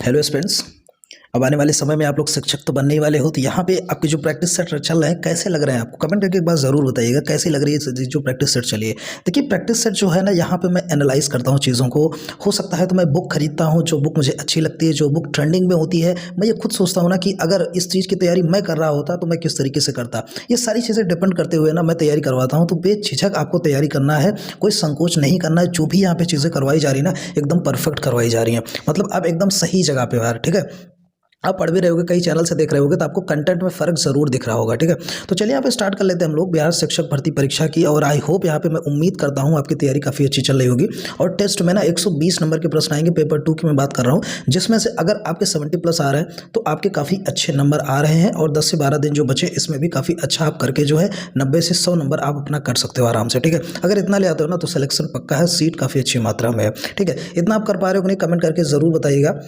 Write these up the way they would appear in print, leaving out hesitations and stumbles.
Hello students. अब आने वाले समय में आप लोग शिक्षक तो बनने ही वाले हो, तो यहाँ पे आपके जो प्रैक्टिस सेट चल रहे हैं कैसे लग रहे हैं आपको? कमेंट करके एक बार ज़रूर बताइएगा कैसी लग रही है जो प्रैक्टिस सेट चली है। देखिए प्रैक्टिस सेट जो है ना, यहाँ पे मैं एनालाइज करता हूँ चीज़ों को। हो सकता है तो मैं बुक खरीदता हूँ, जो बुक मुझे अच्छी लगती है, जो बुक ट्रेंडिंग में होती है, मैं ये खुद सोचता हूँ ना कि अगर इस चीज़ की तैयारी मैं कर रहा होता तो मैं किस तरीके से करता। ये सारी चीज़ें डिपेंड करते हुए ना मैं तैयारी करवाता हूँ। तो बेझिझक आपको तैयारी करना है, कोई संकोच नहीं करना है। जो भी यहाँ पे चीज़ें करवाई जा रही है ना, एकदम परफेक्ट करवाई जा रही हैं। मतलब आप एकदम सही जगह पे हो यार, ठीक है। आप पढ़ भी रहे होगे, कई चैनल से देख रहे होगे, तो आपको कंटेंट में फ़र्क ज़रूर दिख रहा होगा, ठीक है। तो चलिए यहाँ पे स्टार्ट कर लेते हैं हम लोग बिहार शिक्षक भर्ती परीक्षा की। और आई होप यहाँ पे मैं उम्मीद करता हूँ आपकी तैयारी काफ़ी अच्छी चल रही होगी। और टेस्ट में ना 120 नंबर के प्रश्न आएंगे, पेपर 2 की मैं बात कर रहा हूँ, जिसमें से अगर आपके 70 प्लस आ रहे हैं तो आपके काफ़ी अच्छे नंबर आ रहे हैं। और 10 से 12 दिन जो बचे इसमें भी काफ़ी अच्छा आप करके जो है 90 से 100 नंबर आप अपना कर सकते हो आराम से, ठीक है। अगर इतना ले आते हो ना तो सिलेक्शन पक्का है, सीट काफ़ी अच्छी मात्रा में है, ठीक है। इतना आप कर पा रहे हो कि नहीं, कमेंट करके ज़रूर बताइएगा।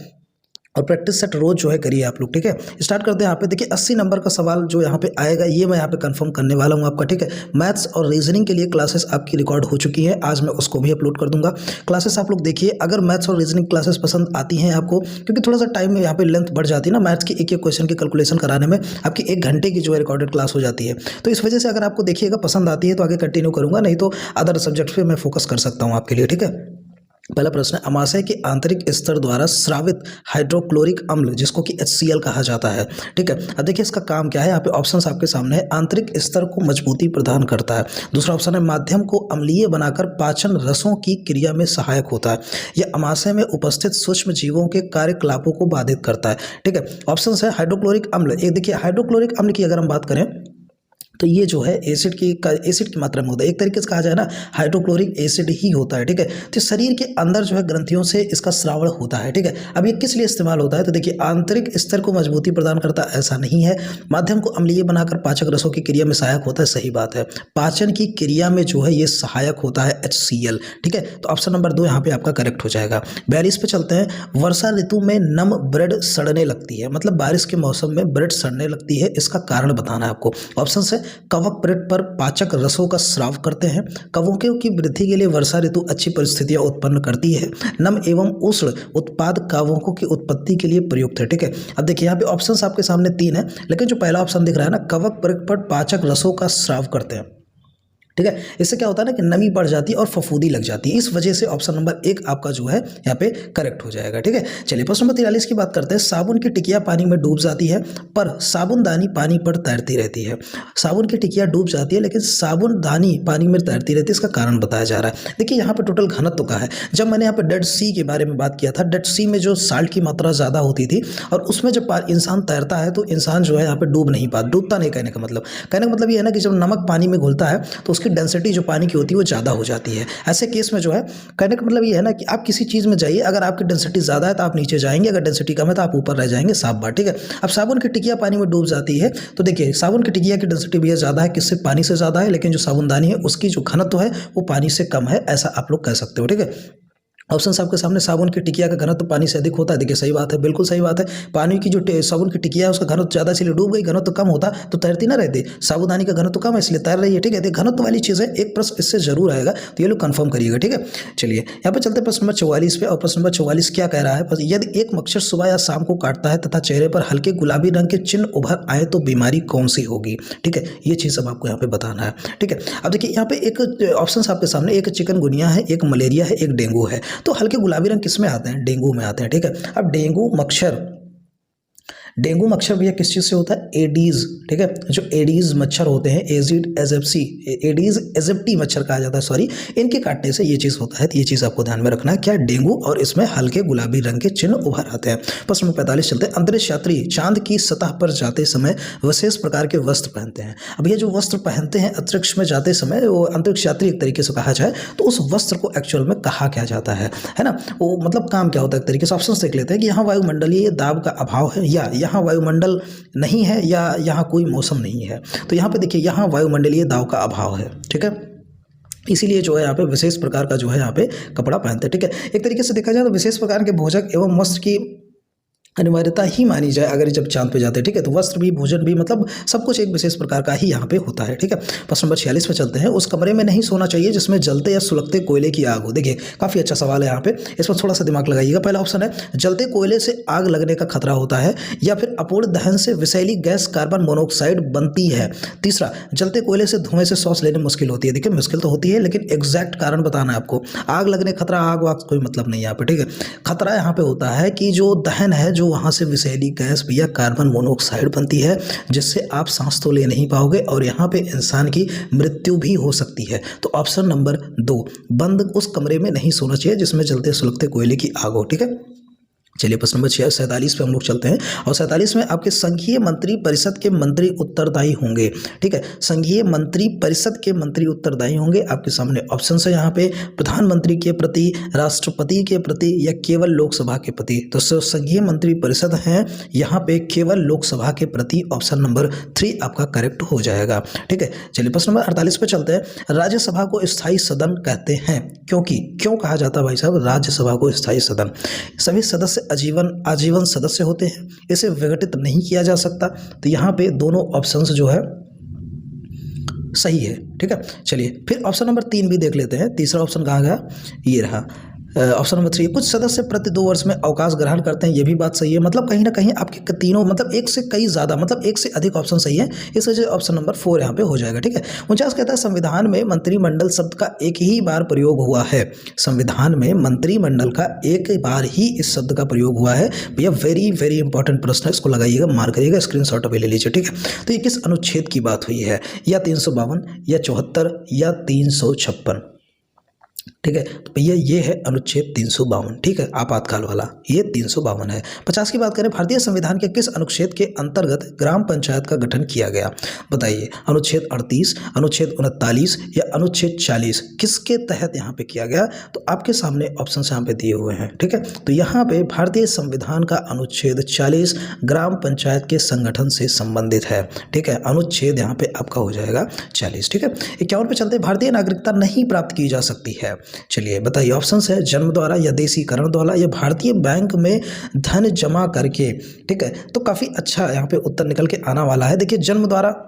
और प्रैक्टिस सेट रोज जो है करिए आप लोग, ठीक है। स्टार्ट करते हैं यहाँ पे। देखिए 80 नंबर का सवाल जो यहाँ पे आएगा ये मैं यहाँ पे कंफर्म करने वाला हूँ आपका, ठीक है। मैथ्स और रीजनिंग के लिए क्लासेस आपकी रिकॉर्ड हो चुकी है, आज मैं उसको भी अपलोड कर दूंगा। क्लासेस आप लोग देखिए। अगर मैथ्स और रीजनिंग क्लासेस पसंद आती हैं आपको, क्योंकि थोड़ा सा टाइम में यहाँ पे लेंथ बढ़ जाती है ना, मैथ्स की एक एक क्वेश्चन की कैलकुलेशन कराने में आपकी 1 घंटे की जो है रिकॉर्डेड क्लास हो जाती है। तो इस वजह से अगर आपको देखिएगा पसंद आती है तो आगे कंटिन्यू करूंगा, नहीं तो अदर सब्जेक्ट पे मैं फोकस कर सकता हूँ आपके लिए, ठीक है। पहला प्रश्न है, अमाशय के आंतरिक स्तर द्वारा स्रावित हाइड्रोक्लोरिक अम्ल जिसको कि HCl कहा जाता है, ठीक है। अब देखिए इसका काम क्या है, यहाँ पे ऑप्शंस आपके सामने है। आंतरिक स्तर को मजबूती प्रदान करता है। दूसरा ऑप्शन है, माध्यम को अम्लीय बनाकर पाचन रसों की क्रिया में सहायक होता है। यह अमाशय में उपस्थित सूक्ष्म जीवों के कार्यकलापों को बाधित करता है, ठीक है। ऑप्शन है हाइड्रोक्लोरिक अम्ल। एक देखिए हाइड्रोक्लोरिक अम्ल की अगर हम बात करें तो ये जो है एसिड की मात्रा में होता है। एक तरीके से कहा जाए ना, हाइड्रोक्लोरिक एसिड ही होता है, ठीक है। तो शरीर के अंदर जो है ग्रंथियों से इसका स्रावण होता है, ठीक है। अब ये किस लिए इस्तेमाल होता है, तो देखिए आंतरिक स्तर को मजबूती प्रदान करता है ऐसा नहीं है। माध्यम को अम्लीय बनाकर पाचक रसों की क्रिया में सहायक होता है, सही बात है। पाचन की क्रिया में जो है ये सहायक होता है HCl, ठीक है। तो ऑप्शन नंबर 2 यहाँ पे आपका करेक्ट हो जाएगा। 42 पे चलते हैं। वर्षा ऋतु में नम ब्रेड सड़ने लगती है, मतलब बारिश के मौसम में ब्रेड सड़ने लगती है, इसका कारण बताना है आपको। ऑप्शन से कवक ब्रेड पर पाचक रसों का स्राव करते हैं। कवकों की वृद्धि के लिए वर्षा ऋतु अच्छी परिस्थितियां उत्पन्न करती है। नम एवं उष्ण उत्पाद कवकों की उत्पत्ति के लिए प्रयुक्त है, ठीक है। अब देखिए यहाँ पे ऑप्शंस आपके सामने 3 है, लेकिन जो पहला ऑप्शन दिख रहा है ना, कवक ब्रेड पर पाचक रसों का स्राव करते हैं, ठीक है। इससे क्या होता है ना कि नमी बढ़ जाती है और फफूंदी लग जाती है। इस वजह से ऑप्शन नंबर 1 आपका जो है यहाँ पे करेक्ट हो जाएगा, ठीक है। चलिए प्रश्न नंबर 43 की बात करते हैं। साबुन की टिकिया पानी में डूब जाती है पर साबुनदानी पानी पर तैरती रहती है। साबुन की टिकिया डूब जाती है लेकिन साबुनदानी पानी में तैरती रहती है, इसका कारण बताया जा रहा है। देखिए यहाँ पे टोटल घनत्व का है। जब मैंने यहाँ पे डेड सी के बारे में बात किया था, डेड सी में जो साल्ट की मात्रा ज़्यादा होती थी, और उसमें जब इंसान तैरता है तो इंसान जो है यहाँ पे डूब नहीं पाता, डूबता नहीं। कहने का मतलब ये है ना कि जब नमक पानी में घुलता है तो उसकी डेंसिटी जो पानी की होती है वो ज़्यादा हो जाती है। ऐसे केस में जो है कहने का मतलब ये है ना कि आप किसी चीज़ में जाइए, अगर आपकी डेंसिटी ज़्यादा है तो आप नीचे जाएंगे, अगर डेंसिटी कम है तो आप ऊपर रह जाएंगे, साफ बात, ठीक है। अब साबुन की टिकिया पानी में डूब जाती है, तो देखिए साबुन की टिकिया की डेंसिटी भी ज़्यादा है, किससे, पानी से ज़्यादा है, लेकिन जो साबुनदानी है उसकी जो घनत्व है वो पानी से कम है, ऐसा आप लोग कह सकते हो, ठीक है। ऑप्शन आपके सामने, साबुन की टिकिया का घनत्व पानी से अधिक होता है। देखिए सही बात है, बिल्कुल सही बात है। पानी की जो साबुन की टिकिया है उसका घनत्व ज़्यादा इसलिए डूब गई, घनत्व कम होता तो तैरती ना रहती। साबुनदानी का घनत्व कम है इसलिए तैर रही है, ठीक है। घनत्व वाली चीज़ है, एक प्रश्न इससे जरूर आएगा, तो ये लोग कंफर्म करिएगा, ठीक है। चलिए यहाँ पे चलते हैं प्रश्न नंबर 44 पे। और प्रश्न नंबर 44 क्या कह रहा है, यदि एक मच्छर सुबह या शाम को काटता है तथा चेहरे पर हल्के गुलाबी रंग के चिन्ह उभर आए तो बीमारी कौन सी होगी, ठीक है। ये चीज़ अब आपको यहाँ पे बताना है, ठीक है। अब देखिए यहाँ पे एक ऑप्शन आपके सामने, एक चिकनगुनिया है, एक मलेरिया है, एक डेंगू है। तो हल्के गुलाबी रंग किस में आते हैं, डेंगू में आते हैं, ठीक है। अब डेंगू मच्छर भैया किस चीज़ से होता है, एडीज, ठीक है। जो एडीज मच्छर होते हैं, एजिड एजेप्सी, एडीज एजेप्टी मच्छर कहा जाता है, सॉरी, इनके काटने से ये चीज़ होता है। तो ये चीज़ आपको ध्यान में रखना है, क्या, डेंगू, और इसमें हल्के गुलाबी रंग के चिन्ह उभर आते हैं। प्रश्न नंबर 45 चलते हैं। अंतरिक्ष यात्री चांद की सतह पर जाते समय विशेष प्रकार के वस्त्र पहनते हैं। अब ये जो वस्त्र पहनते हैं अंतरिक्ष में जाते समय, वो अंतरिक्ष यात्री एक तरीके से कहा जाए तो उस वस्त्र को एक्चुअल में कहा क्या जाता है ना, वो मतलब काम क्या होता है एक तरीके से। ऑप्शन देख लेते हैं कि यहाँ वायुमंडलीय दाब का अभाव है, या यहाँ वायुमंडल नहीं है, या यहाँ कोई मौसम नहीं है। तो यहाँ पे देखिए यहाँ वायुमंडलीय दाब का अभाव है, ठीक है। इसीलिए जो है यहाँ पे विशेष प्रकार का जो है यहाँ पे कपड़ा पहनते हैं, ठीक है। एक तरीके से देखा जाए तो विशेष प्रकार के भोजक एवं वस्त्र की अनिवार्यता ही मानी जाए अगर जब चांद पे जाते हैं, ठीक है। तो वस्त्र भी, भोजन भी, मतलब सब कुछ एक विशेष प्रकार का ही यहाँ पे होता है, ठीक है। प्रश्न नंबर 46 पे चलते हैं। उस कमरे में नहीं सोना चाहिए जिसमें जलते या सुलगते कोयले की आग हो। देखिए काफ़ी अच्छा सवाल है यहाँ पे, इसमें थोड़ा सा दिमाग लगाइएगा। पहला ऑप्शन है जलते कोयले से आग लगने का खतरा होता है, या फिर अपूर्ण दहन से विषैली गैस कार्बन मोनोऑक्साइड बनती है। तीसरा, जलते कोयले से धुएं से सांस लेने मुश्किल होती है। देखिए मुश्किल तो होती है, लेकिन एग्जैक्ट कारण बताना है आपको। आग लगने खतरा, आग वाग कोई मतलब नहीं है यहाँ पे, ठीक है। खतरा यहाँ पे होता है कि जो दहन है, जो वहाँ से विषैली गैस या कार्बन मोनोऑक्साइड बनती है, जिससे आप सांस तो ले नहीं पाओगे और यहाँ पे इंसान की मृत्यु भी हो सकती है। तो ऑप्शन नंबर 2, बंद उस कमरे में नहीं सोना चाहिए जिसमें जलते सुलगते कोयले की आग हो, ठीक है। चलिए प्रश्न नंबर 47 पे हम लोग चलते हैं। और 47 में आपके संघीय मंत्री परिषद के मंत्री उत्तरदायी होंगे, ठीक है। संघीय मंत्री परिषद के मंत्री उत्तरदायी होंगे। आपके सामने ऑप्शन है यहाँ पे, प्रधानमंत्री के प्रति, राष्ट्रपति के प्रति, या केवल लोकसभा के प्रति। तो संघीय मंत्री परिषद हैं यहाँ पे केवल लोकसभा के प्रति। ऑप्शन नंबर 3 आपका करेक्ट हो जाएगा, ठीक है। चलिए प्रश्न नंबर 48 पे चलते हैं। राज्यसभा को स्थायी सदन कहते हैं क्योंकि, क्यों कहा जाता है भाई साहब राज्यसभा को स्थायी सदन? सभी सदस्य आजीवन सदस्य होते हैं, इसे विघटित नहीं किया जा सकता। तो यहाँ पे दोनों ऑप्शंस जो है सही है, ठीक है। चलिए फिर ऑप्शन नंबर 3 भी देख लेते हैं। तीसरा ऑप्शन कहाँ गया? ये रहा ऑप्शन नंबर 3। कुछ सदस्य प्रति 2 वर्ष में अवकाश ग्रहण करते हैं, ये भी बात सही है। मतलब कहीं ना कहीं आपके तीनों, मतलब एक से कई ज़्यादा, मतलब एक से अधिक ऑप्शन सही है, इस वजह से ऑप्शन नंबर 4 यहाँ पे हो जाएगा, ठीक है। 49 कहता है संविधान में मंत्रिमंडल शब्द का एक ही बार प्रयोग हुआ है। संविधान में मंत्रिमंडल का एक बार ही इस शब्द का प्रयोग हुआ है। भैया वेरी वेरी इंपॉर्टेंट प्रश्न है, इसको लगाइएगा, मार्क करिएगा, स्क्रीनशॉट अभी ले लीजिए, ठीक है। तो ये किस अनुच्छेद की बात हुई है? या 352, या 74, या 356, ठीक है। तो भैया ये है अनुच्छेद 352, ठीक है, आपातकाल वाला, ये 352 है। 50 की बात करें, भारतीय संविधान के किस अनुच्छेद के अंतर्गत ग्राम पंचायत का गठन किया गया? बताइए, अनुच्छेद 38, अनुच्छेद 39, या अनुच्छेद 40, किसके तहत यहाँ पे किया गया? तो आपके सामने ऑप्शन यहाँ पे दिए हुए हैं, ठीक है। तो यहाँ पे भारतीय संविधान का अनुच्छेद 40 ग्राम पंचायत के संगठन से संबंधित है, ठीक है। अनुच्छेद यहाँ पे आपका हो जाएगा 40, ठीक है। 51 पे चलते, भारतीय नागरिकता नहीं प्राप्त की जा सकती है। चलिए बताइए, ऑप्शंस है जन्म द्वारा, या देशीकरण द्वारा, या भारतीय बैंक में धन जमा करके, ठीक है। तो काफ़ी अच्छा यहाँ पे उत्तर निकल के आना वाला है। देखिए जन्म द्वारा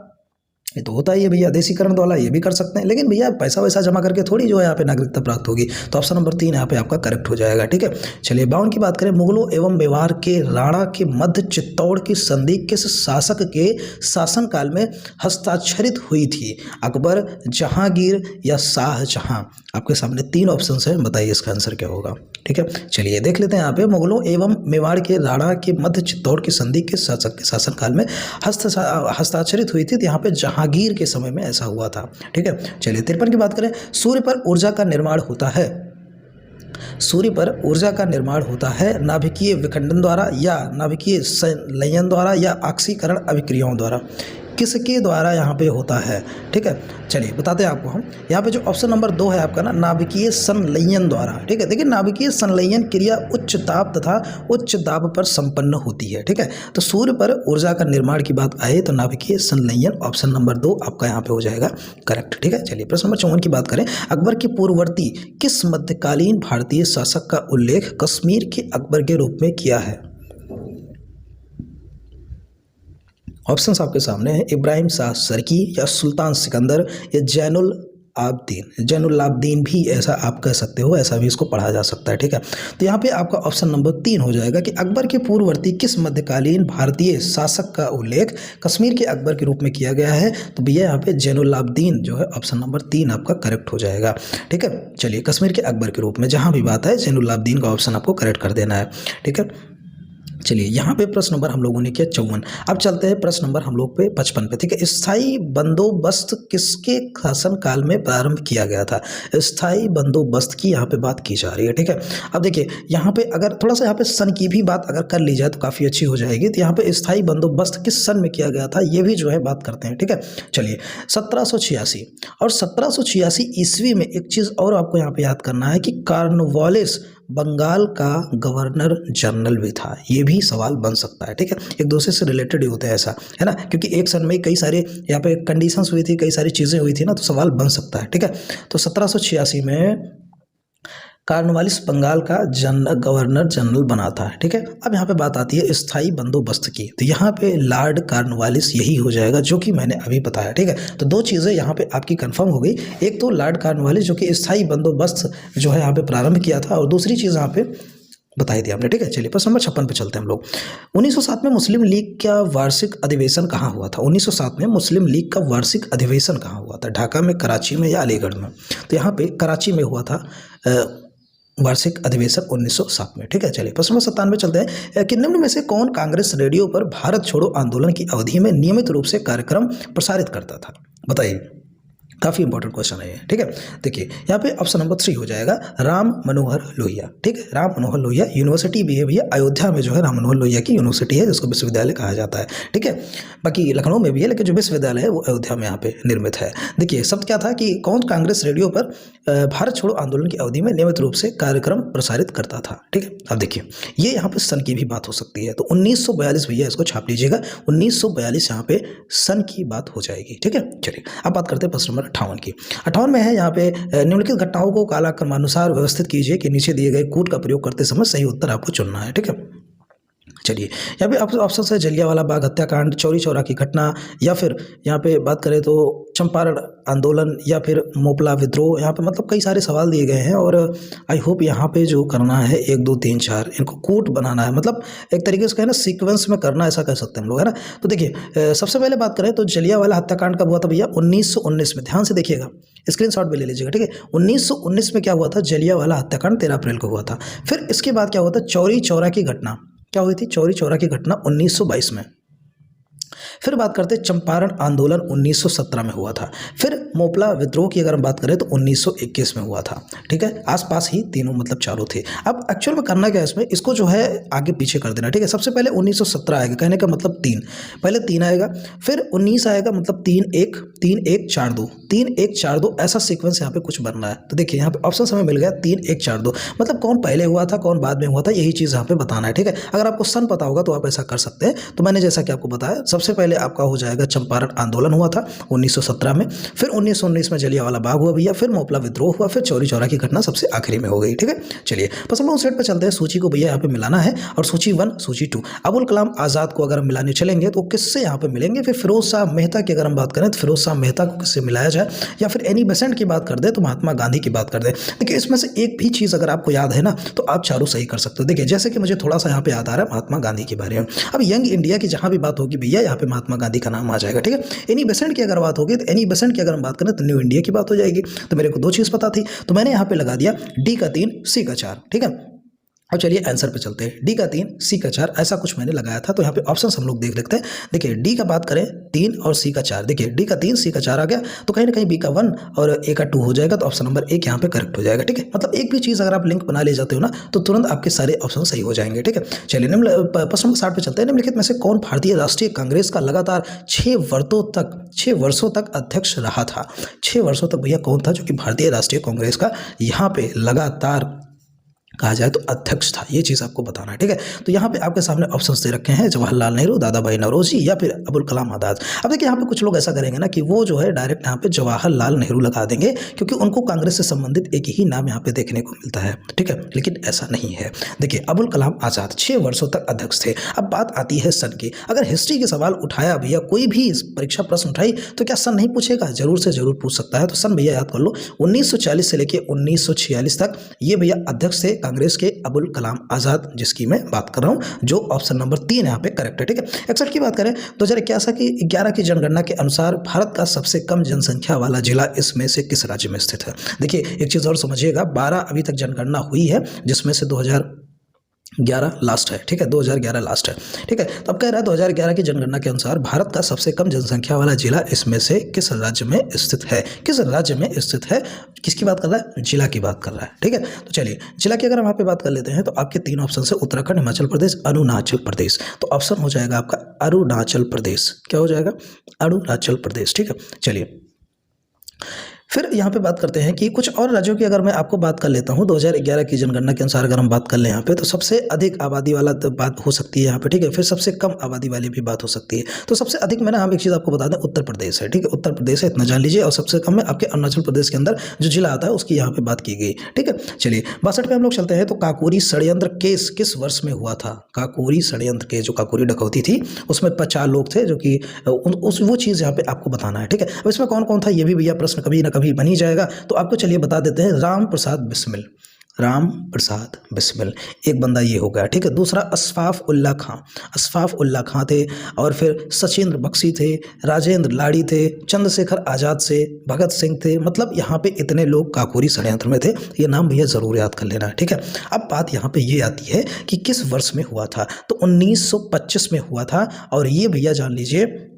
ये तो होता ही है भैया, देशीकरण द्वारा ये भी कर सकते हैं, लेकिन भैया पैसा वैसा जमा करके थोड़ी जो है यहाँ पे नागरिकता प्राप्त होगी। तो ऑप्शन नंबर 3 यहाँ पे आपका करेक्ट हो जाएगा, ठीक है। चलिए 52 की बात करें, मुगलों एवं मेवाड़ के राणा के मध्य चित्तौड़ की संधि किस शासक के शासनकाल में हस्ताक्षरित हुई थी? अकबर, जहांगीर, या शाहजहां? आपके सामने 3 ऑप्शन है, बताइए इसका आंसर क्या होगा, ठीक है। चलिए देख लेते हैं यहाँ पे, मुगलों एवं मेवाड़ के राणा के मध्य चित्तौड़ की संधि किस शासक के शासनकाल में हस्ताक्षरित हुई थी? तो यहाँ पे जहांगीर के समय में ऐसा हुआ था, ठीक है। चलिए 53 की बात करें, सूर्य पर ऊर्जा का निर्माण होता है। सूर्य पर ऊर्जा का निर्माण होता है नाभिकीय विखंडन द्वारा, या नाभिकीय संलयन द्वारा, या ऑक्सीकरण अभिक्रियाओं द्वारा? किसके द्वारा यहाँ पे होता है, ठीक है। चलिए बताते हैं आपको हम, यहाँ पे जो ऑप्शन नंबर 2 है आपका ना, नाभिकीय संलयन द्वारा, ठीक है। देखिए नाभिकीय संलयन क्रिया उच्च ताप तथा उच्च दाब पर संपन्न होती है, ठीक है। तो सूर्य पर ऊर्जा का निर्माण की बात आए तो नाभिकीय संलयन ऑप्शन नंबर 2 आपका यहाँ पे हो जाएगा करेक्ट, ठीक है। चलिए प्रश्न नंबर 54 की बात करें, अकबर के पूर्ववर्ती किस मध्यकालीन भारतीय शासक का उल्लेख कश्मीर के अकबर के रूप में किया है? ऑप्शंस आपके सामने हैं, इब्राहिम शाह सरकी, या सुल्तान सिकंदर, या जैनुल आबदीन। जैनुल आबदीन भी ऐसा आप कह सकते हो, ऐसा भी इसको पढ़ा जा सकता है, ठीक है। तो यहाँ पे आपका ऑप्शन नंबर 3 हो जाएगा कि अकबर के पूर्ववर्ती किस मध्यकालीन भारतीय शासक का उल्लेख कश्मीर के अकबर के रूप में किया गया है? तो भैया यहाँ पे जैनुल आबदीन जो है ऑप्शन नंबर 3 आपका करेक्ट हो जाएगा, ठीक है। चलिए कश्मीर के अकबर के रूप में जहाँ भी बात है, जैनुल आबदीन का ऑप्शन आपको करेक्ट कर देना है, ठीक है। चलिए यहाँ पे प्रश्न नंबर हम लोगों ने किया 54। अब चलते हैं प्रश्न नंबर हम लोग पे 55 पे, ठीक है। स्थायी बंदोबस्त किसके शासन काल में प्रारंभ किया गया था? स्थायी बंदोबस्त की यहाँ पे बात की जा रही है, ठीक है। अब देखिए यहाँ पे अगर थोड़ा सा यहाँ पे सन की भी बात अगर कर ली जाए तो काफ़ी अच्छी हो जाएगी। तो यहाँ पे स्थायी बंदोबस्त किस सन में किया गया था, ये भी जो है बात करते हैं, ठीक है। चलिए 1786 और 1786 ईस्वी में एक चीज़ और आपको यहाँ पे याद करना है कि कॉर्नवालिस बंगाल का गवर्नर जनरल भी था। ये भी सवाल बन सकता है, ठीक है। एक दूसरे से रिलेटेड ही होते हैं, ऐसा है ना, क्योंकि एक सन में कई सारे यहाँ पे कंडीशंस हुई थी, कई सारी चीज़ें हुई थी ना, तो सवाल बन सकता है, ठीक है। तो 1786 में कॉर्नवालिस बंगाल का गवर्नर जनरल बना था। ठीक है, अब यहाँ पे बात आती है स्थायी बंदोबस्त की, तो यहाँ पे लॉर्ड कॉर्नवालिस यही हो जाएगा जो कि मैंने अभी बताया। ठीक है, तो दो चीज़ें यहाँ पे आपकी कंफर्म हो गई, एक तो लॉर्ड कॉर्नवालिस जो कि स्थायी बंदोबस्त जो है यहाँ पे प्रारंभ किया था, और दूसरी चीज़ यहाँ पे बताई थी आपने। ठीक है, चलिए प्रश्न नंबर 56 पे चलते हैं हम लोग। 1907 में मुस्लिम लीग का वार्षिक अधिवेशन कहाँ हुआ था? 1907 में मुस्लिम लीग का वार्षिक अधिवेशन कहाँ हुआ था? ढाका में, कराची में या अलीगढ़ में? तो यहाँ पे कराची में हुआ था वार्षिक अधिवेशन 1907 में। ठीक है, चलिए प्रश्न नंबर 97 चलते हैं कि निम्न में से कौन कांग्रेस रेडियो पर भारत छोड़ो आंदोलन की अवधि में नियमित रूप से कार्यक्रम प्रसारित करता था? बताइए, काफ़ी इंपॉर्टेंट क्वेश्चन है ये। ठीक है, देखिए यहाँ पे ऑप्शन नंबर 3 हो जाएगा राम मनोहर लोहिया। ठीक है, राम मनोहर लोहिया यूनिवर्सिटी भी है भैया, अयोध्या में जो है राम मनोहर लोहिया की यूनिवर्सिटी है जिसको विश्वविद्यालय कहा जाता है। ठीक है, बाकी लखनऊ में भी है, लेकिन जो विश्वविद्यालय है वो अयोध्या में यहाँ पे निर्मित है। देखिए शब्द क्या था कि कौन कांग्रेस रेडियो पर भारत छोड़ो आंदोलन की अवधि में नियमित रूप से कार्यक्रम प्रसारित करता था। ठीक है, अब देखिए ये यहाँ पे सन की भी बात हो सकती है, तो 1942 भैया इसको छाप लीजिएगा, 1942 यहाँ पे सन की बात हो जाएगी। ठीक है, चलिए अब बात करते हैं प्रश्न नंबर 58 की। 58 में है यहाँ पे निम्नलिखित घटनाओं को कालक्रमानुसार व्यवस्थित कीजिए कि नीचे दिए गए कूट का प्रयोग करते समय सही उत्तर आपको चुनना है। ठीक है, चलिए यहाँ पे ऑप्शन है जलियांवाला बाग हत्याकांड, चौरी चौरा की घटना, या फिर यहाँ पे बात करें तो चंपारण आंदोलन, या फिर मोपला विद्रोह। यहाँ पे मतलब कई सारे सवाल दिए गए हैं, और आई होप यहाँ पे जो करना है 1 2 3 4 इनको कूट बनाना है, मतलब एक तरीके से कहना सीक्वेंस में करना, ऐसा कह सकते हैं हम लोग, है ना। तो देखिए सबसे पहले बात करें तो जलियांवाला हत्याकांड कब हुआ था भैया? 1919 में। ध्यान से देखिएगा, स्क्रीनशॉट भी ले लीजिएगा। ठीक है, 1919 में क्या हुआ था? जलियांवाला हत्याकांड 13 अप्रैल को हुआ था। फिर इसके बाद क्या हुआ था? चौरी चौरा की घटना क्या हुई थी? चौरी चौरा की घटना 1922 में। फिर बात करते हैं चंपारण आंदोलन 1917 में हुआ था। फिर मोपला विद्रोह की अगर हम बात करें तो 1921 में हुआ था। ठीक है, आसपास ही तीनों मतलब चारों थे। अब एक्चुअल में करना क्या है इसमें, इसको जो है आगे पीछे कर देना। ठीक है, सबसे पहले 1917 आएगा, कहने का मतलब 3, पहले 3 आएगा, फिर 19 आएगा, मतलब 3 1 3 1 4 2 3 1 4 2, ऐसा सीक्वेंस यहाँ पे कुछ बनना है। तो देखिए यहाँ पे ऑप्शन हमें मिल गया 3 1 4 2, मतलब कौन पहले हुआ था कौन बाद में हुआ था, यही चीज़ यहाँ पे बताना है। ठीक है, अगर आपको सन पता होगा तो आप ऐसा कर सकते हैं। तो मैंने जैसा कि आपको बताया, सबसे पहले आपका हो जाएगा चंपारण आंदोलन हुआ था 1917 में, फिर 1919 में जलियांवाला बाग हुआ भैया, फिर मोपला विद्रोह हुआ, फिर चौरी चौरा की घटना सबसे आखिरी में हो गई। ठीक है, चलिए बस हम लोग सेट पे चलते हैं। सूची को भैया यहाँ पे मिलाना है, और सूची 1 सूची 2 अबुल कलाम आज़ाद को अगर हम मिलाने चलेंगे तो किससे यहाँ पे मिलेंगे? फिर फिरोज शाह मेहता की अगर हम बात करें तो फिरोज शाह मेहता को किससे मिलाया जाए, या फिर एनी बेसेंट की बात कर दे तो महात्मा गांधी की बात कर दे। देखिए इसमें से एक भी चीज़ अगर आपको याद है ना तो आप चारों सही कर सकते हो। देखिए जैसे कि मुझे थोड़ा सा यहाँ पे याद आ रहा है महात्मा गांधी के बारे में। अब यंग इंडिया की जहाँ भी बात होगी भैया यहाँ पे महात्मा गांधी का नाम आ जाएगा। ठीक है, एनी बेसेंट की अगर बात होगी तो एनी बेसेंट की अगर हम बात करें तो न्यू इंडिया की बात हो जाएगी। तो मेरे को 2 चीज़ पता थी, तो मैंने यहाँ पे लगा दिया डी का 3 सी का 4। ठीक है, अब चलिए आंसर पे चलते हैं। डी का 3 सी का 4 ऐसा कुछ मैंने लगाया था, तो यहाँ पे ऑप्शंस हम लोग देख लेते हैं। देखिए डी का बात करें 3 और सी का 4, देखिए डी का 3 सी का 4 आ गया, तो कहीं ना कहीं बी का 1 और ए का 2 हो जाएगा, तो ऑप्शन नंबर 1 यहाँ पे करेक्ट हो जाएगा। ठीक है, मतलब एक भी चीज़ अगर आप लिंक बना ले जाते हो ना तो तुरंत आपके सारे ऑप्शन सही हो जाएंगे। ठीक है, चलिए प्रश्न नंबर 60 पे चलते हैं। निम्नलिखित में से कौन भारतीय राष्ट्रीय कांग्रेस का लगातार 6 वर्षों तक अध्यक्ष रहा था? 6 वर्षों तक भैया कौन था जो कि भारतीय राष्ट्रीय कांग्रेस का यहाँ पे लगातार कहा जाए तो अध्यक्ष था? ये चीज़ आपको बताना है। ठीक है, तो यहाँ पे आपके सामने ऑप्शंस दे रखे हैं, जवाहरलाल नेहरू, दादा भाई नौरोजी, या फिर अबुल कलाम आज़ाद। अब देखिए यहाँ पे कुछ लोग ऐसा करेंगे ना कि वो जो है डायरेक्ट यहाँ पे जवाहरलाल नेहरू लगा देंगे, क्योंकि उनको कांग्रेस से संबंधित एक ही नाम यहाँ पे देखने को मिलता है। ठीक है, लेकिन ऐसा नहीं है। देखिए अबुल कलाम आज़ाद 6 वर्षों तक अध्यक्ष थे। अब बात आती है सन की। अगर हिस्ट्री के सवाल उठाया भैया, कोई भी परीक्षा प्रश्न उठाई तो क्या सन नहीं पूछेगा? जरूर से जरूर पूछ सकता है। तो सन भैया याद कर लो 1940 से लेकर 1946 तक ये भैया अध्यक्ष थे कांग्रेस के, अबुल कलाम आज़ाद, जिसकी मैं बात कर रहा हूं, जो ऑप्शन नंबर 3 यहाँ पे करेक्ट है। ठीक है, 61 की बात करें 2011 की जनगणना के अनुसार भारत का सबसे कम जनसंख्या वाला जिला इसमें से किस राज्य में स्थित है? देखिए एक चीज़ और समझिएगा, 12 अभी तक जनगणना हुई है जिसमें से 2011 लास्ट है। ठीक है, 2011 लास्ट है। ठीक है, तो अब कह रहा है 2011 की जनगणना के अनुसार भारत का सबसे कम जनसंख्या वाला जिला इसमें से किस राज्य में स्थित है? किस राज्य में स्थित है? किसकी बात कर रहा है? जिला की बात कर रहा है। ठीक है, तो चलिए जिला की अगर हम यहाँ पे बात कर लेते हैं तो आपके 3 ऑप्शन है, उत्तराखंड, हिमाचल प्रदेश, अरुणाचल प्रदेश। तो ऑप्शन हो जाएगा आपका अरुणाचल प्रदेश। क्या हो जाएगा? अरुणाचल प्रदेश। ठीक है, चलिए फिर यहाँ पे बात करते हैं कि कुछ और राज्यों की अगर मैं आपको बात कर लेता हूँ 2011 की जनगणना के अनुसार अगर हम बात कर लें यहाँ पे, तो सबसे अधिक आबादी वाला तो बात हो सकती है यहाँ पे, ठीक है। फिर सबसे कम आबादी वाली भी बात हो सकती है। तो सबसे अधिक में ना हम एक चीज़ आपको बता दें, उत्तर प्रदेश है, ठीक है, उत्तर प्रदेश है, इतना जान लीजिए। और सबसे कम में आपके अरुणाचल प्रदेश के अंदर जो जिला आता है उसकी यहाँ पे बात की गई, ठीक है। चलिए 62 पे हम लोग चलते हैं। तो काकोरी षड्यंत्र केस किस वर्ष में हुआ था? काकोरी षड्यंत्र केस, जो काकोरी डकौती थी, उसमें 50 लोग थे, जो कि उस वो चीज़ यहाँ पे आपको बताना है, ठीक है। अब इसमें कौन कौन था ये भी भैया प्रश्न कभी ना कभी बन ही जाएगा। तो आपको चलिए बता देते हैं, राम प्रसाद बिस्मिल, राम प्रसाद बिस्मिल एक बंदा ये हो गया, ठीक है। दूसरा अशफाक उल्ला खां, अशफाक उल्ला खां थे। और फिर सचिंद्र बख्शी थे, राजेंद्र लाड़ी थे, चंद्रशेखर आज़ाद से, भगत सिंह थे। मतलब यहाँ पे इतने लोग काकोरी षड्यंत्र में थे। ये नाम भैया ज़रूर याद कर लेना, ठीक है। अब बात यहाँ पे ये आती है कि किस वर्ष में हुआ था। तो 1925 में हुआ था। और ये भैया जान लीजिए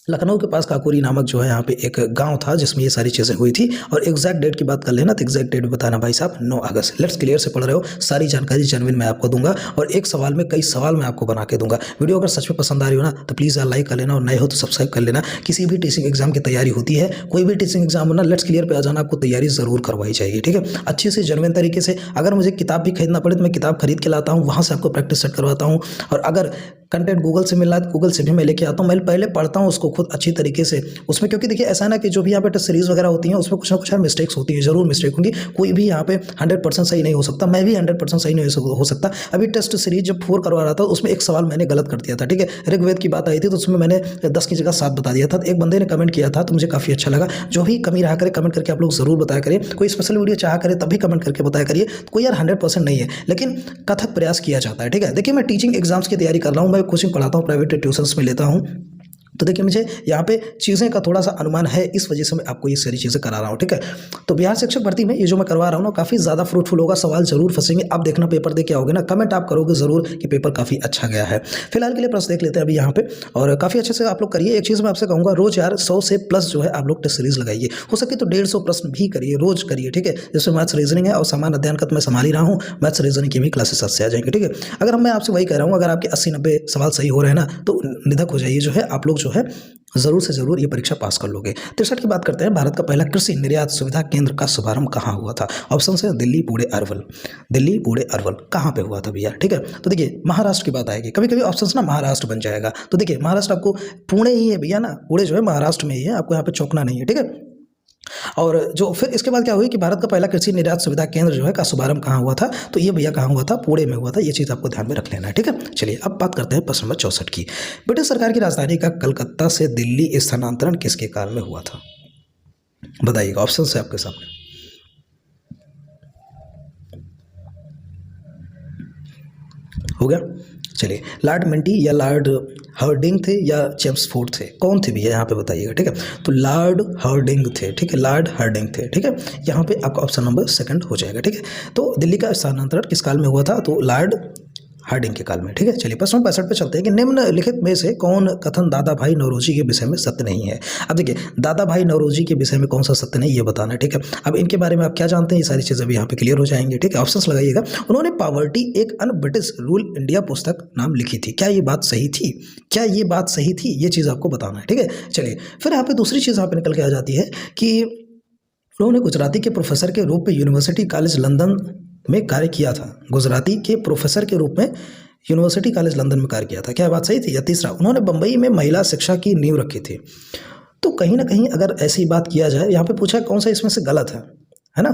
लखनऊ के पास काकोरी नामक जो है यहाँ पे एक गांव था जिसमें ये सारी चीज़ें हुई थी। और एग्जैक्ट डेट की बात कर लेना तो एग्जैक्ट डेट बताना भाई साहब 9 अगस्त। लेट्स क्लियर से पढ़ रहे हो, सारी जानकारी जेन्युइन मैं आपको दूंगा और एक सवाल में कई सवाल मैं आपको बना के दूंगा। वीडियो अगर सच में पसंद आ रही हो ना तो प्लीज़ यार लाइक कर लेना और नए हो तो सब्सक्राइब कर लेना। किसी भी टीचिंग एग्जाम की तैयारी होती है, कोई भी टीचिंग एग्जाम हो ना, लेट्स क्लियर पे आ जाना, आपको तैयारी ज़रूर करवाई जाएगी, ठीक है, अच्छे से जेन्युइन तरीके से। अगर मुझे किताब भी खरीदना पड़े तो मैं किताब खरीद के लाता हूँ, वहाँ से आपको प्रैक्टिस सेट करवाता हूँ। और अगर कंटेंट गूगल से मिल रहा है तो गूगल से भी मैं लेके आता हूँ। मैं पहले पढ़ता हूँ उसको खुद अच्छी तरीके से उसमें, क्योंकि देखिए ऐसा है ना कि जो भी यहाँ पे टेस्ट सीरीज वगैरह होती हैं उसमें कुछ ना कुछ यार मिस्टेक्स होती है, जरूर मिस्टेक होंगी। कोई भी यहाँ पे 100% सही नहीं हो सकता, मैं भी 100% सही नहीं हो सकता। अभी टेस्ट सीरीज जब 4 करवा रहा था उसमें एक सवाल मैंने गलत कर दिया था, ठीक है। ऋग्वेद की बात आई थी तो उसमें मैंने 10 की जगह 7 बता दिया था। तो एक बंदे ने कमेंट किया था तो मुझे काफ़ी अच्छा लगा। जो भी कमी रहा करे कमेंट करके आप लोग जरूर बताया करिए। कोई स्पेशल वीडियो चाह करे तभी कमेंट करके बताया करिए। कोई यार 100% नहीं है लेकिन कथक प्रयास किया जाता है, ठीक है। देखिए मैं टीचिंग एग्जाम्स की तैयारी कर रहा हूँ, मैं कोचिंग पढ़ाता हूँ, प्राइवेट ट्यूशंस में लेता हूँ। तो देखिए मुझे यहाँ पे चीज़ें का थोड़ा सा अनुमान है, इस वजह से मैं आपको ये सारी चीज़ें करा रहा हूँ, ठीक है। तो बिहार शिक्षक भर्ती में ये जो मैं करवा रहा हूँ ना काफ़ी ज़्यादा फ्रूटफुल होगा, सवाल जरूर फंसेंगे। आप देखना पेपर दे के आओगे ना, कमेंट आप करोगे ज़रूर कि पेपर काफ़ी अच्छा गया है। फिलहाल के लिए प्रश्न देख लेते हैं अभी यहाँ पे, और काफ़ी अच्छे से आप लोग करिए। एक चीज़ मैं आपसे कहूँगा, रोज़ यार 100 से प्लस जो है आप लोग टेस्ट सीरीज लगाइए, हो सके तो 150 प्रश्न भी करिए, रोज़ करिए, ठीक है। जैसे मैथ्स रीजनिंग है और सामान्य अध्ययन का तो मैं संभाल ही रहा हूँ, मैथ्स रीजनिंग की भी क्लासेस अच्छे आ जाएंगे, ठीक है। अगर मैं आपसे वही कह रहा हूँ, अगर आपके 80-90 सवाल सही हो रहे हैं ना तो निधक हो जाइए, जो है आप लोग जो है जरूर से जरूर ये परीक्षा पास कर लोगे। 63 की बात करते हैं, भारत का पहला कृषि निर्यात सुविधा केंद्र का शुभारंभ कहाँ हुआ था? ऑप्शन है दिल्ली, पुणे, अरवल। दिल्ली, पुणे, अरवल कहाँ पे हुआ था भैया, ठीक है। तो देखिए महाराष्ट्र की बात आएगी, कभी कभी ऑप्शन ना महाराष्ट्र बन जाएगा। तो देखिए महाराष्ट्र आपको पुणे ही है भैया ना, पुणे जो है महाराष्ट्र में ही है, आपको यहाँ पे चौंकना नहीं है, ठीक है। और जो फिर इसके बाद क्या हुई कि भारत का पहला कृषि निर्यात सुविधा केंद्र जो है का शुभारंभ कहाँ हुआ था? तो ये भैया कहाँ हुआ था? पुणे में हुआ था। ये चीज़ आपको ध्यान में रख लेना है, ठीक है। चलिए अब बात करते हैं प्रश्न नंबर 64 की। ब्रिटिश सरकार की राजधानी का कलकत्ता से दिल्ली स्थानांतरण किसके काल में हुआ था? बताइएगा, ऑप्शन है आपके सामने। हो गया। चलिए लॉर्ड मिंटी या लॉर्ड हर्डिंग थे या चेम्सफोर्ड थे, कौन थे भैया यहाँ पे बताइएगा, ठीक है। तो लॉर्ड हर्डिंग थे, ठीक है, लॉर्ड हर्डिंग थे, ठीक है। यहाँ पे आपका ऑप्शन नंबर 2 हो जाएगा, ठीक है। तो दिल्ली का स्थानांतरण किस काल में हुआ था? तो लॉर्ड हार्डिंग के काल में, ठीक है। चलिए प्रश्न 65 पे चलते हैं कि निम्नलिखित में से कौन कथन दादा भाई नौरोजी के विषय में सत्य नहीं है? अब देखिए दादा भाई नौरोजी के विषय में कौन सा सत्य नहीं ये बताना है, ठीक है। अब इनके बारे में आप क्या जानते हैं ये सारी चीज़ें भी यहाँ पे क्लियर हो जाएंगी, ठीक है। ऑप्शंस लगाइएगा। उन्होंने पॉवर्टी एक अन ब्रिटिश रूल इंडिया पुस्तक नाम लिखी थी, क्या ये बात सही थी? क्या ये बात सही थी? ये चीज़ आपको बताना है, ठीक है। चलिए फिर यहाँ पे दूसरी चीज़ यहाँ पे निकल के आ जाती है कि उन्होंने गुजराती के प्रोफेसर के रूप में यूनिवर्सिटी कॉलेज लंदन में कार्य किया था। गुजराती के प्रोफेसर के रूप में यूनिवर्सिटी कॉलेज लंदन में कार्य किया था, क्या बात सही थी? या तीसरा, उन्होंने बंबई में महिला शिक्षा की नींव रखी थी। तो कहीं ना कहीं अगर ऐसी बात किया जाए, यहाँ पे पूछा कौन सा इसमें से गलत है ना।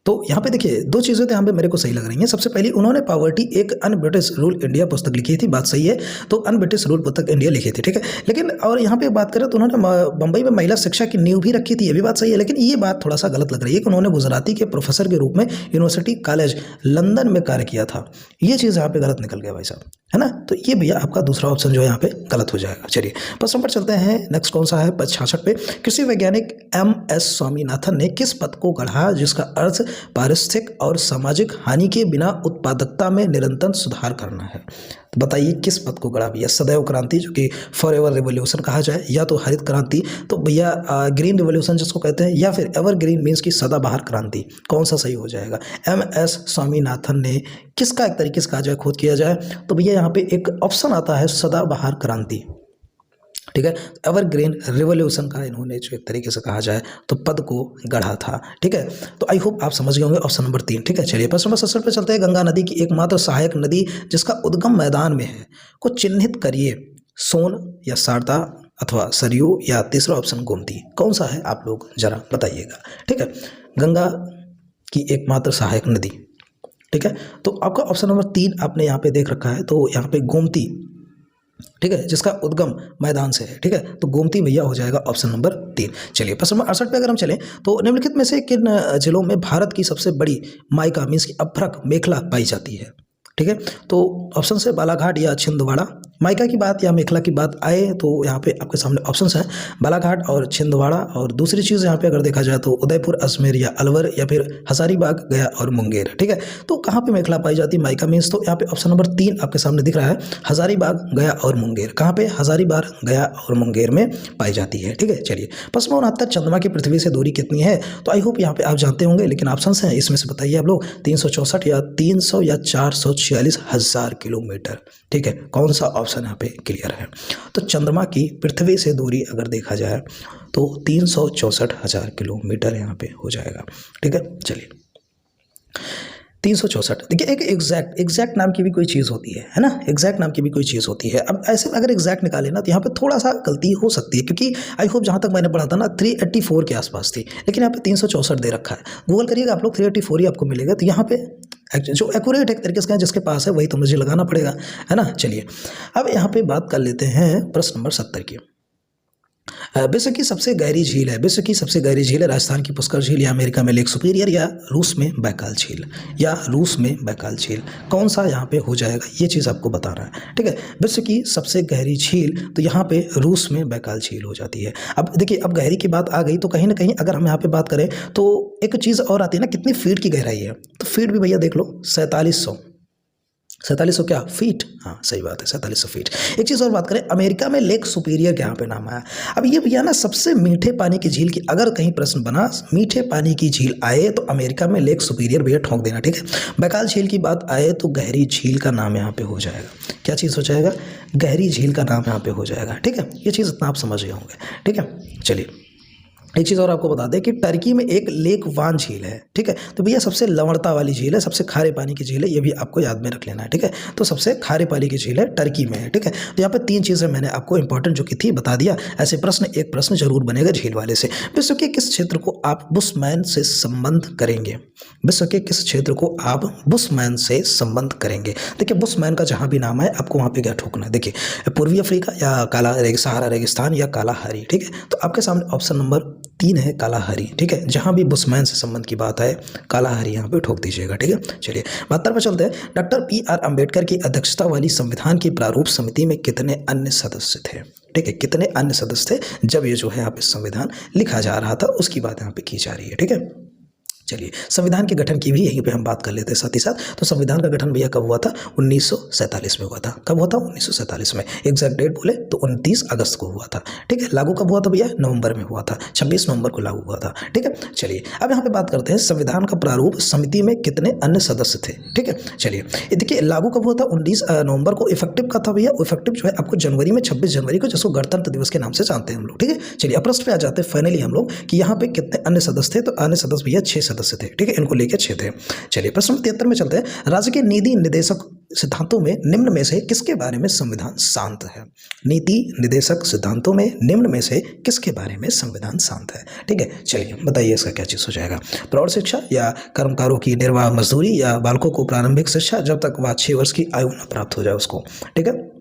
तो यहाँ पे देखिए 2 चीज़ें तो यहाँ पे मेरे को सही लग रही हैं। सबसे पहली, उन्होंने पॉवर्टी एक अन ब्रिटिश रूल इंडिया पुस्तक लिखी थी, बात सही है। तो अन ब्रिटिश रूल पुस्तक इंडिया लिखी थी, ठीक है। लेकिन और यहाँ पे बात करें तो उन्होंने बंबई में महिला शिक्षा की नींव भी रखी थी, ये भी बात सही है। लेकिन ये बात थोड़ा सा गलत लग रही है कि उन्होंने गुजराती के प्रोफेसर के रूप में यूनिवर्सिटी कॉलेज लंदन में कार्य किया था, ये चीज़ यहाँ पे गलत निकल गया भाई साहब, है ना। तो ये भैया आपका दूसरा ऑप्शन जो है यहाँ पे गलत हो जाएगा। चलिए प्रश्न पर चलते हैं। नेक्स्ट कौन सा है? 66 पे। कृषि वैज्ञानिक MS स्वामीनाथन ने किस पद को गढ़ा जिसका अर्थ पारिस्थितिक और सामाजिक हानि के बिना उत्पादकता में निरंतर सुधार करना है? तो बताइए किस पद को गढ़ा भैया? सदैव क्रांति जो कि फॉर एवर रिवोल्यूशन कहा जाए, या तो हरित क्रांति, तो भैया ग्रीन रिवोल्यूशन जिसको कहते हैं, या फिर एवर ग्रीन मीन्स की सदाबहार क्रांति, कौन सा सही हो जाएगा? MS स्वामीनाथन ने किसका एक तरीके से कहा जाए, खोज किया जाए, तो भैया यहाँ पे एक ऑप्शन आता है सदाबहार क्रांति। ठीक है। एवरग्रीन रिवॉल्यूशन का इन्होंने जो एक तरीके से कहा जाए तो पद को गढ़ा था। ठीक है, तो आई होप आप समझ गए होंगे ऑप्शन नंबर 3। ठीक है, चलिए प्रश्न नंबर 67 पे चलते हैं। गंगा नदी की एकमात्र सहायक नदी जिसका उद्गम मैदान में है को चिन्हित करिए। सोन या शारदा अथवा सरयू या तीसरा ऑप्शन गोमती, कौन सा है आप लोग जरा बताइएगा। ठीक है, गंगा की एकमात्र सहायक नदी। ठीक है, तो आपका ऑप्शन नंबर 3 आपने यहाँ पे देख रखा है, तो यहाँ पे गोमती, ठीक है, जिसका उद्गम मैदान से है। ठीक है, तो गोमती भैया हो जाएगा ऑप्शन नंबर 3। चलिए प्रश्न नंबर 68 पे अगर हम चलें तो निम्नलिखित में से किन जिलों में भारत की सबसे बड़ी माइका मीन्स की अभ्रक मेखला पाई जाती है। ठीक है, तो ऑप्शन से बालाघाट या छिंदवाड़ा। माइका की बात या मेखला की बात आए तो यहाँ पे आपके सामने ऑप्शंस हैं बालाघाट और छिंदवाड़ा, और दूसरी चीज़ यहाँ पे अगर देखा जाए तो उदयपुर, अजमेर या अलवर या फिर हजारीबाग, गया और मुंगेर। ठीक है, तो कहाँ पे मेखला पाई जाती है माइका मीन्स, तो यहाँ पे ऑप्शन नंबर 3 आपके सामने दिख रहा है, हजारीबाग, गया और मुंगेर। कहाँ पे? हजारीबाग, गया और मुंगेर में पाई जाती है। ठीक है, चलिए प्रश्न 69 चंद्रमा की पृथ्वी से दूरी कितनी है, तो आई होप यहाँ पे आप जानते होंगे, लेकिन ऑप्शंस हैं इसमें से बताइए आप लोग, 364 या 300 या 446,000 किलोमीटर। ठीक है, कौन सा ऑप्शन यहाँ पे क्लियर है? तो चंद्रमा की पृथ्वी से दूरी अगर देखा जाए तो 364,000 किलोमीटर यहाँ पे हो जाएगा। ठीक है, चलिए 364। देखिए एक एग्जैक्ट नाम की भी कोई चीज़ होती है ना, एग्जैक्ट नाम की भी कोई चीज़ होती है। अब ऐसे में अगर एग्जैक्ट निकाले ना तो यहाँ पे थोड़ा सा गलती हो सकती है, क्योंकि आई होप जहाँ तक मैंने पढ़ा था ना 384 के आसपास थी, लेकिन यहाँ पे 364 दे रखा है। गूगल करिएगा आप लोग, 384 ही आपको मिलेगा। तो यहाँ पे जो एक्यूरेट एक तरीके से जिसके पास है वही तो मुझे लगाना पड़ेगा, है ना। चलिए अब यहाँ पे बात कर लेते हैं प्रश्न नंबर 70 की। विश्व की सबसे गहरी झील है, विश्व की सबसे गहरी झील है राजस्थान की पुष्कर झील, या अमेरिका में लेक सुपीरियर, या रूस में बैकाल झील, या रूस में बैकाल झील, कौन सा यहाँ पे हो जाएगा, ये चीज़ आपको बताना है। ठीक है, विश्व की सबसे गहरी झील, तो यहाँ पे रूस में बैकाल झील हो जाती है। अब देखिए अब गहरी की बात आ गई तो कहीं ना कहीं अगर हम यहाँ पे बात करें तो एक चीज़ और आती है ना, कितनी फीट की गहराई है, तो फीट भी भैया देख लो 4700 क्या फीट, हाँ सही बात है 4700 फीट। एक चीज़ और बात करें, अमेरिका में लेक सुपीरियर के यहाँ पे नाम आया। अब ये भैया ना सबसे मीठे पानी की झील की अगर कहीं प्रश्न बना, मीठे पानी की झील आए तो अमेरिका में लेक सुपीरियर भैया ठोक देना। ठीक है, बैकाल झील की बात आए तो गहरी झील का नाम यहाँ पे हो जाएगा। क्या चीज़ हो जाएगा? गहरी झील का नाम यहाँ पे हो जाएगा। ठीक है, ये चीज़ इतना आप समझ गए होंगे। ठीक है, चलिए एक चीज़ और आपको बता दें कि टर्की में एक लेक वान झील है। ठीक है, तो भैया सबसे लवणता वाली झील है, सबसे खारे पानी की झील है, ये भी आपको याद में रख लेना है। ठीक है, तो सबसे खारे पानी की झील है टर्की में है। ठीक है, तो यहाँ पे 3 चीज़ें मैंने आपको इंपॉर्टेंट जो की थी बता दिया। ऐसे प्रश्न एक प्रश्न जरूर बनेगा झील वाले से। विश्व के किस क्षेत्र को आप बुशमैन से संबंध करेंगे? विश्व के किस क्षेत्र को आप बुशमैन से संबंध करेंगे? देखिए बुशमैन का जहाँ भी नाम है आपको वहाँ पे क्या ठोकना है। देखिए पूर्वी अफ्रीका या काला सहारा रेगिस्तान या कालाहारी। ठीक है, तो आपके सामने ऑप्शन नंबर 3 है कालाहारी। ठीक है, जहां भी बुशमैन से संबंध की बात है कालाहारी यहां पे ठोक दीजिएगा। ठीक है, चलिए 72 पर चलते हैं। डॉक्टर PR अंबेडकर की अध्यक्षता वाली संविधान की प्रारूप समिति में कितने अन्य सदस्य थे? ठीक है, कितने अन्य सदस्य थे जब ये जो है यहाँ पे संविधान लिखा जा रहा था, उसकी बात यहाँ पे की जा रही है। ठीक है, चलिए संविधान के गठन की भी यहीं पे हम बात कर लेते हैं साथ ही साथ। तो संविधान का गठन भैया कब हुआ था? 1947 में हुआ था। कब हुआ था? 1947 में। एग्जैक्ट डेट बोले तो 29 अगस्त को हुआ था। ठीक है, लागू कब हुआ था भैया? नवंबर में हुआ था, 26 नवंबर को लागू हुआ था। ठीक है, चलिए अब यहाँ पे बात करते हैं संविधान का प्रारूप समिति में कितने अन्य सदस्य थे। ठीक है, चलिए देखिए लागू कब हुआ था? 19 नवंबर को। इफेक्टिव का था भैया, इफेक्टिव जो है आपको जनवरी में 26 जनवरी को, जिसको गणतंत्र दिवस के नाम से जानते हैं हम लोग। ठीक है, चलिए अब प्रश्न पे आ जाते हैं फाइनली हम लोग कि यहाँ पे कितने अन्य सदस्य थे। तो अन्य सदस्य भैया 6 सदस्य थे। ठीक है, इनको लेकर 6 थे। चलिए प्रश्न 73 में चलते हैं। राज्य के नीति निर्देशक सिद्धांतों में निम्न में से किसके बारे में संविधान शांत है? नीति निर्देशक सिद्धांतों में निम्न में से किसके बारे में संविधान शांत है? ठीक है, चलिए बताइए इसका क्या चीज हो जाएगा? प्रौढ़ शिक्षा, या कर्मकारों की निर्वाह मजदूरी, या बालकों को प्रारंभिक शिक्षा जब तक वह 6 वर्ष की आयु न प्राप्त हो जाए उसको। ठीक है,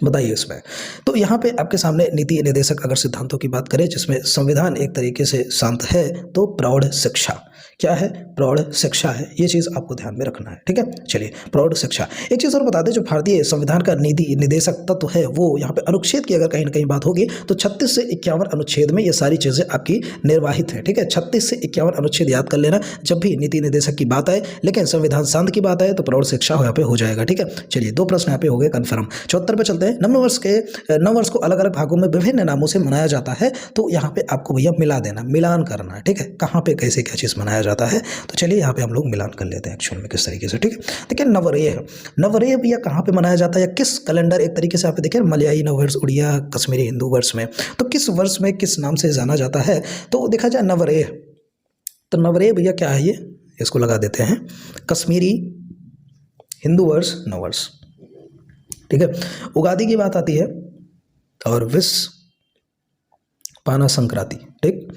बताइए इसमें। तो यहाँ पे आपके सामने नीति निर्देशक अगर सिद्धांतों की बात करें जिसमें संविधान एक तरीके से शांत है, तो प्रौढ़ शिक्षा क्या है? प्रौढ़ शिक्षा है। ये चीज़ आपको ध्यान में रखना है। ठीक है, चलिए प्रौढ़ शिक्षा। एक चीज़ और बता दें, जो भारतीय संविधान का नीति निर्देशक तत्व है वो यहाँ पे अनुच्छेद की अगर कहीं ना कहीं बात होगी तो 36 से 51 अनुच्छेद में ये सारी चीज़ें आपकी निर्वाहित हैं। ठीक है, 36 से 51 अनुच्छेद याद कर लेना जब भी नीति निर्देशक की बात आए। लेकिन संविधान शांत की बात आए तो प्रौढ़ शिक्षा यहाँ पे हो जाएगा। ठीक है, चलिए 2 प्रश्न यहाँ पे हो गए कन्फर्म। 74 पे चलते हैं। नववर्ष को अलग अलग भागों में विभिन्न नामों से मनाया जाता है, तो यहाँ पे आपको भैया मिला देना, मिलान करना है। ठीक है, कहाँ पे कैसे क्या चीज़ मनाया जाता है। तो चलिए यहाँ पे हम लोग मिलान कर लेते हैं एक्चुअल में किस तरीके से, ठीक है। देखिए नवरेह है, नवरेह भैया कहाँ पे मनाया जाता है या किस कैलेंडर, एक तरीके से आप देखिए मलयाई नववर्ष, उड़िया, कश्मीरी हिंदू वर्ष में, तो किस वर्ष में किस नाम से जाना जाता है। तो देखा जाए नवरेह, तो नवरेह भैया क्या है, ये इसको लगा देते हैं कश्मीरी हिंदू वर्ष नववर्ष, ठीक है। उगादि की बात आती है और विष पाना संक्रांति, ठीक।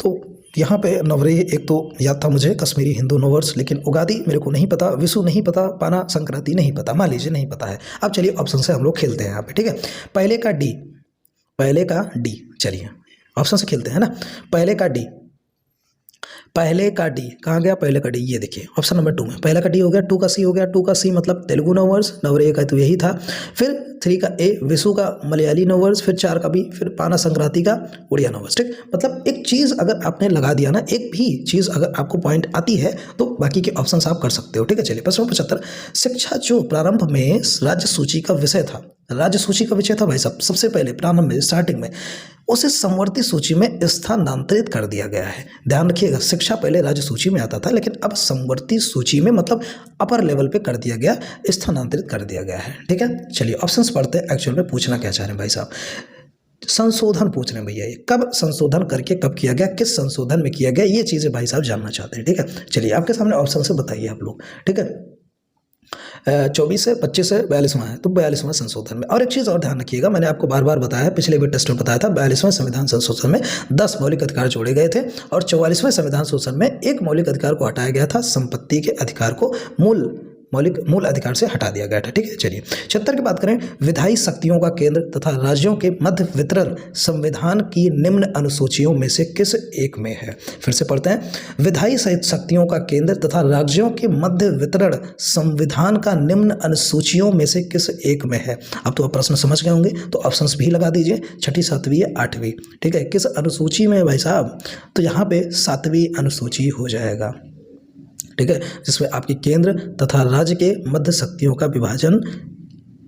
तो यहाँ पे नवरेह एक तो याद था मुझे कश्मीरी हिंदू नववर्ष, लेकिन उगादि मेरे को नहीं पता, विषु नहीं पता, पाना संक्रांति नहीं पता, मान लीजिए नहीं पता है। अब चलिए ऑप्शन से हम लोग खेलते हैं यहाँ पे, ठीक है। पहले का डी, पहले का डी, चलिए ऑप्शन से खेलते हैं ना। पहले का डी, पहले का डी कहाँ गया, पहले का डी, ये देखिए ऑप्शन नंबर 2 में पहला का डी हो गया, 2 का सी हो गया, 2 का सी मतलब तेलुगु नववर्ष, नवरेह का तो यही था, फिर 3 का ए विषु का मलयाली नववर्ष, फिर 4 का बी, फिर पाना संक्रांति का उड़िया नववर्ष, ठीक। मतलब एक चीज़ अगर आपने लगा दिया ना, एक भी चीज़ अगर आपको पॉइंट आती है तो बाकी के ऑप्शन आप कर सकते हो, ठीक है। चलिए प्रश्न 75, शिक्षा जो प्रारंभ में राज्य सूची का विषय था, राज्य सूची का विषय था भाई साहब, सबसे पहले प्रारंभ में स्टार्टिंग में उसे समवर्ती सूची में स्थानांतरित कर दिया गया है। ध्यान रखिएगा, शिक्षा पहले राज्य सूची में आता था, लेकिन अब समवर्ती सूची में मतलब अपर लेवल पे कर दिया गया, स्थानांतरित कर दिया गया है, ठीक है। चलिए ऑप्शंस पढ़ते हैं, एक्चुअल में पूछना क्या चाह रहे हैं भाई साहब। संशोधन पूछ रहे हैं भैया, ये कब संशोधन करके कब किया गया, किस संशोधन में किया गया, ये चीज़ें भाई साहब जानना चाहते हैं, ठीक है। चलिए आपके सामने ऑप्शन से बताइए आप लोग, ठीक है। 24 है, 25 है, 42वां है, तो 42वां संशोधन में। और एक चीज़ और ध्यान रखिएगा, मैंने आपको बार बार बताया, पिछले भी टेस्ट में बताया था, 42वें संविधान संशोधन में 10 मौलिक अधिकार जोड़े गए थे और 44वें संविधान संशोधन में एक मौलिक अधिकार को हटाया गया था, संपत्ति के अधिकार को मूल अधिकार से हटा दिया गया था, ठीक है। चलिए 76 की बात करें, विधायी शक्तियों का केंद्र तथा राज्यों के मध्य वितरण संविधान की निम्न अनुसूचियों में से किस एक में है। फिर से पढ़ते हैं, विधायी शक्तियों का केंद्र तथा राज्यों के मध्य वितरण संविधान का निम्न अनुसूचियों में से किस एक में है। अब तो आप प्रश्न समझ गए होंगे, तो ऑप्शंस भी लगा दीजिए, 6ठी, 7वीं या 8वीं, ठीक है। किस अनुसूची में है भाई साहब, तो यहाँ पे 7वीं अनुसूची हो जाएगा, ठीक है, जिसमें आपके केंद्र तथा राज्य के मध्य शक्तियों का विभाजन,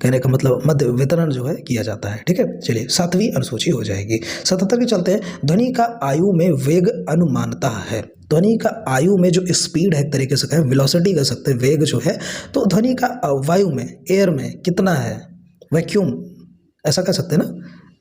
कहने का मतलब मध्य वितरण जो है किया जाता है, ठीक है। चलिए 7वीं अनुसूची हो जाएगी। 77 के चलते हैं, ध्वनि का आयु में वेग अनुमानता है। ध्वनि का आयु में जो स्पीड है, एक तरीके से कहें वेलोसिटी कह सकते हैं, वेग जो है, तो ध्वनि का वायु में, एयर में कितना है, वैक्यूम ऐसा कह सकते हैं ना,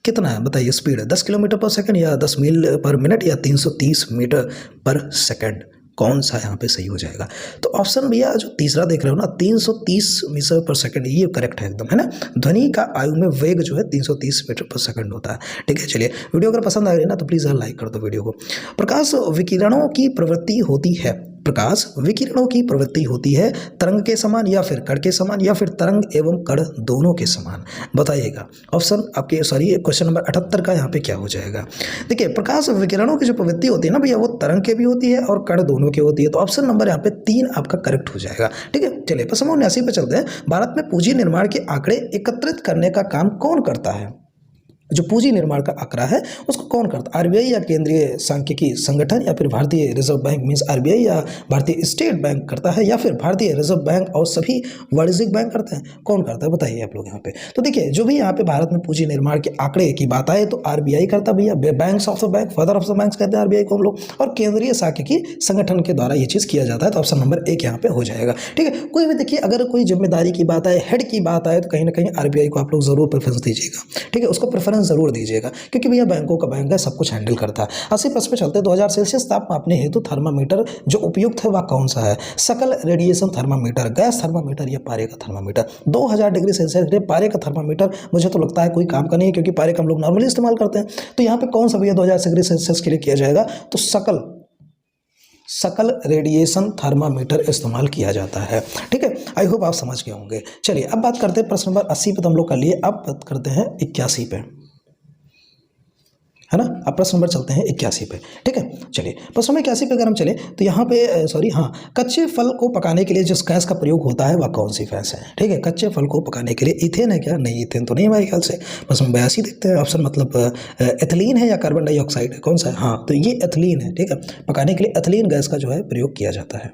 कितना है बताइए स्पीड है, 10 किलोमीटर पर सेकंड या 10 मील पर मिनट या 330 मीटर पर सेकंड, कौन सा यहाँ पे सही हो जाएगा। तो ऑप्शन भैया जो तीसरा देख रहे हो ना, 330 मीटर पर सेकंड, ये करेक्ट है एकदम, है ना। ध्वनि का आयु में वेग जो है 330 मीटर पर सेकंड होता है, ठीक है। चलिए वीडियो अगर पसंद आ रही है ना तो प्लीज़ लाइक कर दो वीडियो को। प्रकाश विकिरणों की प्रवृत्ति होती है, प्रकाश विकिरणों की प्रवृत्ति होती है तरंग के समान या फिर कण के समान या फिर तरंग एवं कण दोनों के समान, बताइएगा। ऑप्शन आपके क्वेश्चन नंबर 78 का यहाँ पे क्या हो जाएगा। देखिए प्रकाश विकिरणों की जो प्रवृत्ति होती है ना भैया, वो तरंग के भी होती है और कण दोनों की होती है, तो ऑप्शन नंबर यहाँ पे 3 आपका करेक्ट हो जाएगा, ठीक है। चलिए प्रश्न 79 पे चलते हैं। भारत में पूंजी निर्माण के आंकड़े एकत्रित करने का काम कौन करता है। जो पूंजी निर्माण का आंकड़ा है उसको कौन करता है, आरबीआई या केंद्रीय सांख्यिकी संगठन या फिर भारतीय रिजर्व बैंक मींस आरबीआई या भारतीय स्टेट बैंक करता है या फिर भारतीय रिजर्व बैंक और सभी वाणिज्यिक बैंक करते हैं, कौन करता है बताइए आप लोग यहाँ पे। तो देखिए जो भी यहाँ पे भारत में पूंजी निर्माण के आंकड़े की बात आए तो आरबीआई करता भैया, banks of the bank, father of the banks कहते हैं आरबीआई को हम लोग, और केंद्रीय सांख्यिकी संगठन के द्वारा ये चीज़ किया जाता है, तो ऑप्शन नंबर 1 यहाँ पे हो जाएगा, ठीक है। कोई भी देखिए अगर कोई जिम्मेदारी की बात आए, हेड की बात आए, तो कहीं ना कहीं आरबीआई को आप लोग जरूर प्रेफरेंस दीजिएगा, ठीक है, उसको प्रेफरेंस जरूर दीजिएगा, क्योंकि भैया बैंकों का बैंक है, सब कुछ हैंडल करता है। 80 पे चलते 2000 सेल्सियस ताप मापने हेतु थर्मामीटर जो उपयुक्त है वह कौन सा है, सकल रेडिएशन थर्मामीटर, गैस थर्मामीटर या पारे का थर्मामीटर। 2000 डिग्री सेल्सियस के पारे का थर्मामीटर मुझे तो लगता है कोई काम का नहीं है, क्योंकि पारे का हम लोग नॉर्मली इस्तेमाल करते हैं। तो यहाँ पे कौन सा भैया 2000 डिग्री सेल्सियस के लिए किया जाएगा, तो सकल रेडिएशन थर्मामीटर इस्तेमाल किया जाता है, ठीक है। आई होप आप समझ गए होंगे। चलिए अब बात करते हैं प्रश्न नंबर 80 पे, तो हम लोग कर लिए, अब बात करते हैं 81 पे, है ना। अब प्रश्न नंबर चलते हैं 81 पे, ठीक है। चलिए प्रश्न नंबर 81 पे अगर हम चले तो यहाँ पे कच्चे फल को पकाने के लिए जिस गैस का प्रयोग होता है वह कौन सी गैस है, ठीक है। कच्चे फल को पकाने के लिए इथेन है क्या, नहीं इथेन तो नहीं हमारे ख्याल से। प्रश्न नंबर 82 देखते हैं, ऑप्शन मतलब एथिलीन है या कार्बन डाइऑक्साइड है, कौन सा है, हाँ तो ये एथिलीन है, ठीक है। पकाने के लिए एथिलीन गैस का जो है प्रयोग किया जाता है,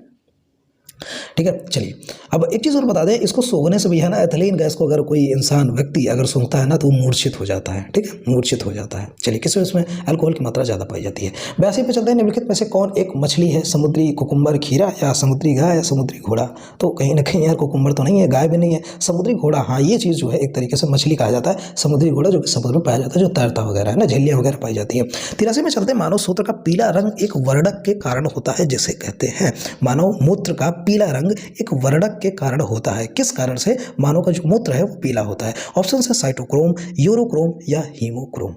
ठीक है। चलिए अब एक चीज़ और बता दें, इसको सूंघने से भी है ना, एथिलीन गैस को अगर कोई इंसान व्यक्ति अगर सूंघता है ना तो वो मूर्छित हो जाता है। ठीक है, मूर्छित हो जाता है। चलिए किस वजह से? अल्कोहल की मात्रा ज़्यादा पाई जाती है। 82 पे चलते हैं, निम्नलिखित में से कौन एक मछली है? समुद्री कुकुम्बर, खीरा, या समुद्री गाय, या समुद्री घोड़ा? तो कहीं ना कहीं यार कुकुम्बर तो नहीं है, गाय भी नहीं है, समुद्री घोड़ा। हाँ, ये चीज़ जो है एक तरीके से मछली कहा जाता है, समुद्री घोड़ा जो कि समुद्र में पाया जाता है, जो तैरता वगैरह है ना, झिल्लियाँ वगैरह पाई जाती है। 83 में चलते हैं, मानव सूत्र का पीला रंग एक वर्णक के कारण होता है जिसे कहते हैं। मानव मूत्र का पीला रंग एक वर्णक के कारण होता है। किस कारण से मानव का जो मूत्र है वो पीला होता है? ऑप्शन है साइटोक्रोम, यूरोक्रोम, या हीमोक्रोम।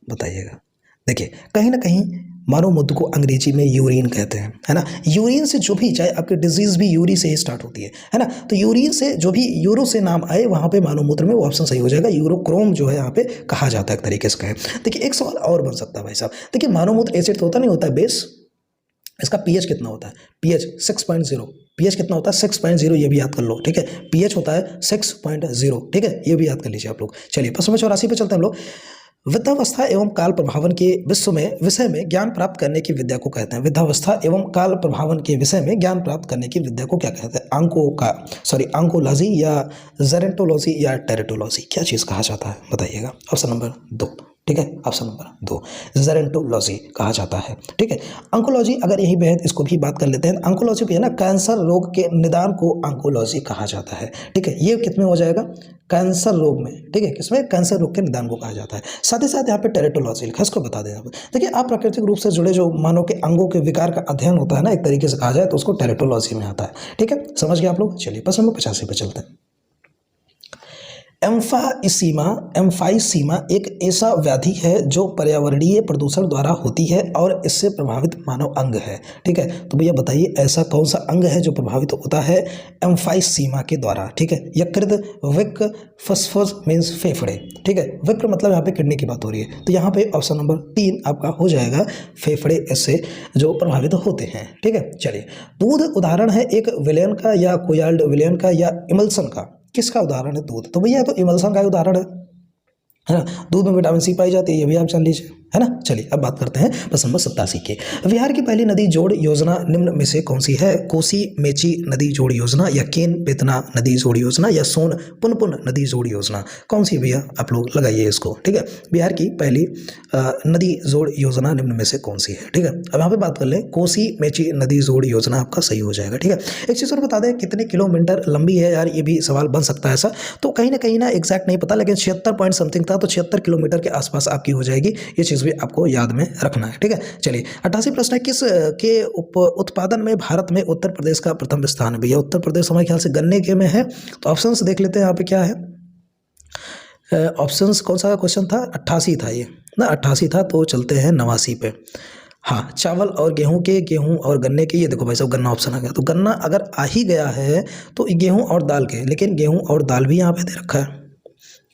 बताइएगा। देखिए कहीं ना कहीं मानव मूत्र को अंग्रेजी में यूरिन कहते हैं, है ना। यूरिन से जो भी, चाहे आपकी डिजीज भी यूरी से ही स्टार्ट होती है ना, तो यूरिन से जो भी यूरो से नाम आए वहां पे मानव मूत्र में वो ऑप्शन सही हो जाएगा। यूरोक्रोम जो है यहाँ पे कहा जाता है एक तरीके से कहें। देखिए एक सवाल और बन सकता है भाई साहब। देखिए मानव मूत्र एसिड तो होता नहीं, होता है बेस। इसका पीएच कितना होता है? पीएच 6.0। पीएच कितना होता है? 6.0। ये भी याद कर लो। ठीक है, पीएच होता है 6.0। ठीक है, ये भी याद कर लीजिए आप लोग। चलिए प्रश्न 84 पे चलते हैं हम लोग। वृद्धावस्था एवं काल प्रभावन के विषय में ज्ञान प्राप्त करने की विद्या को कहते हैं। वृद्धावस्था एवं काल प्रभावन के विषय में ज्ञान प्राप्त करने की विद्या को क्या कहते हैं? आंकोलॉजी, या जेरेंटोलॉजी, या टेरेटोलॉजी? क्या चीज़ कहा जाता है? बताइएगा। Option number 2। ठीक है, ऑप्शन नंबर 2 जेरेंटोलॉजी कहा जाता है। ठीक है, अंकोलॉजी अगर यही बेहद इसको भी बात कर लेते हैं। अंकोलॉजी भी है ना, कैंसर रोग के निदान को अंकोलॉजी कहा जाता है। ठीक है, ये कितने हो जाएगा? कैंसर रोग में। ठीक है, किसमें? कैंसर रोग के निदान को कहा जाता है। साथ ही साथ यहाँ पे टेरेटोलॉजी लिखा है, इसको बता दें आप। देखिए अप्राकृतिक रूप से जुड़े जो मानव के अंगों के विकार का अध्ययन होता है ना, एक तरीके से कहा जाए तो उसको टेरेटोलॉजी में आता है। ठीक है, समझ गए आप लोग। चलिए प्रश्न नंबर 85 पे चलते हैं। एम्फाइसीमा एक ऐसा व्याधि है जो पर्यावरणीय प्रदूषण द्वारा होती है और इससे प्रभावित मानव अंग है। ठीक है, तो भैया बताइए ऐसा कौन सा अंग है जो प्रभावित होता है एम्फाइसीमा के द्वारा? ठीक है, यकृत, वृक्क, फस्फोस मीन्स फेफड़े। ठीक है, वृक्क मतलब यहाँ पे किडनी की बात हो रही है, तो यहाँ पे ऑप्शन नंबर 3 आपका हो जाएगा, फेफड़े इससे जो प्रभावित होते हैं। ठीक है, चलिए दूध उदाहरण है एक विलयन का, या कोयाल्ड विलयन का, या इमल्सन का? किसका उदाहरण है दूध? तो भैया तो इमल्सन का उदाहरण है ना। दूध में विटामिन सी पाई जाती है, ये भी आप जान लीजिए, है ना। चलिए अब बात करते हैं प्रश्न नंबर 87 के। बिहार की पहली नदी जोड़ योजना निम्न में से कौन सी है? कोसी मेची नदी जोड़ योजना, या केन बेतना नदी जोड़ योजना, या सोन पुनपुन नदी जोड़ योजना? कौन सी भैया? आप लोग लगाइए इसको। ठीक है, बिहार की पहली नदी जोड़ योजना निम्न में से कौन सी है? ठीक है, अब यहाँ पे बात कर लें, कोसी मेची नदी जोड़ योजना आपका सही हो जाएगा। ठीक है, एक चीज़ और बता दें, कितने किलोमीटर लंबी है यार? ये भी सवाल बन सकता है ऐसा, तो कहीं ना एग्जैक्ट नहीं पता, लेकिन 76 पॉइंट समथिंग था, तो 76 किलोमीटर के आसपास आपकी हो जाएगी। ये चीज़ भी आपको याद में रखना है। ठीक है, चलिए 88 प्रश्न है, किस के उत्पादन में भारत में उत्तर प्रदेश का प्रथम स्थान है? भैया उत्तर प्रदेश हमारे ख्याल से गन्ने के में है, तो ऑप्शंस देख लेते हैं यहाँ पे क्या है। ऑप्शंस कौन सा क्वेश्चन था? 88 था ये ना, 88 था, तो चलते हैं 89 पे। हाँ, चावल और गेहूं और गन्ने के, ये देखो भाई साहब गन्ना ऑप्शन आ गया, तो गन्ना अगर आ ही गया है तो गेहूं और दाल के, लेकिन गेहूं और दाल भी यहाँ पे दे रखा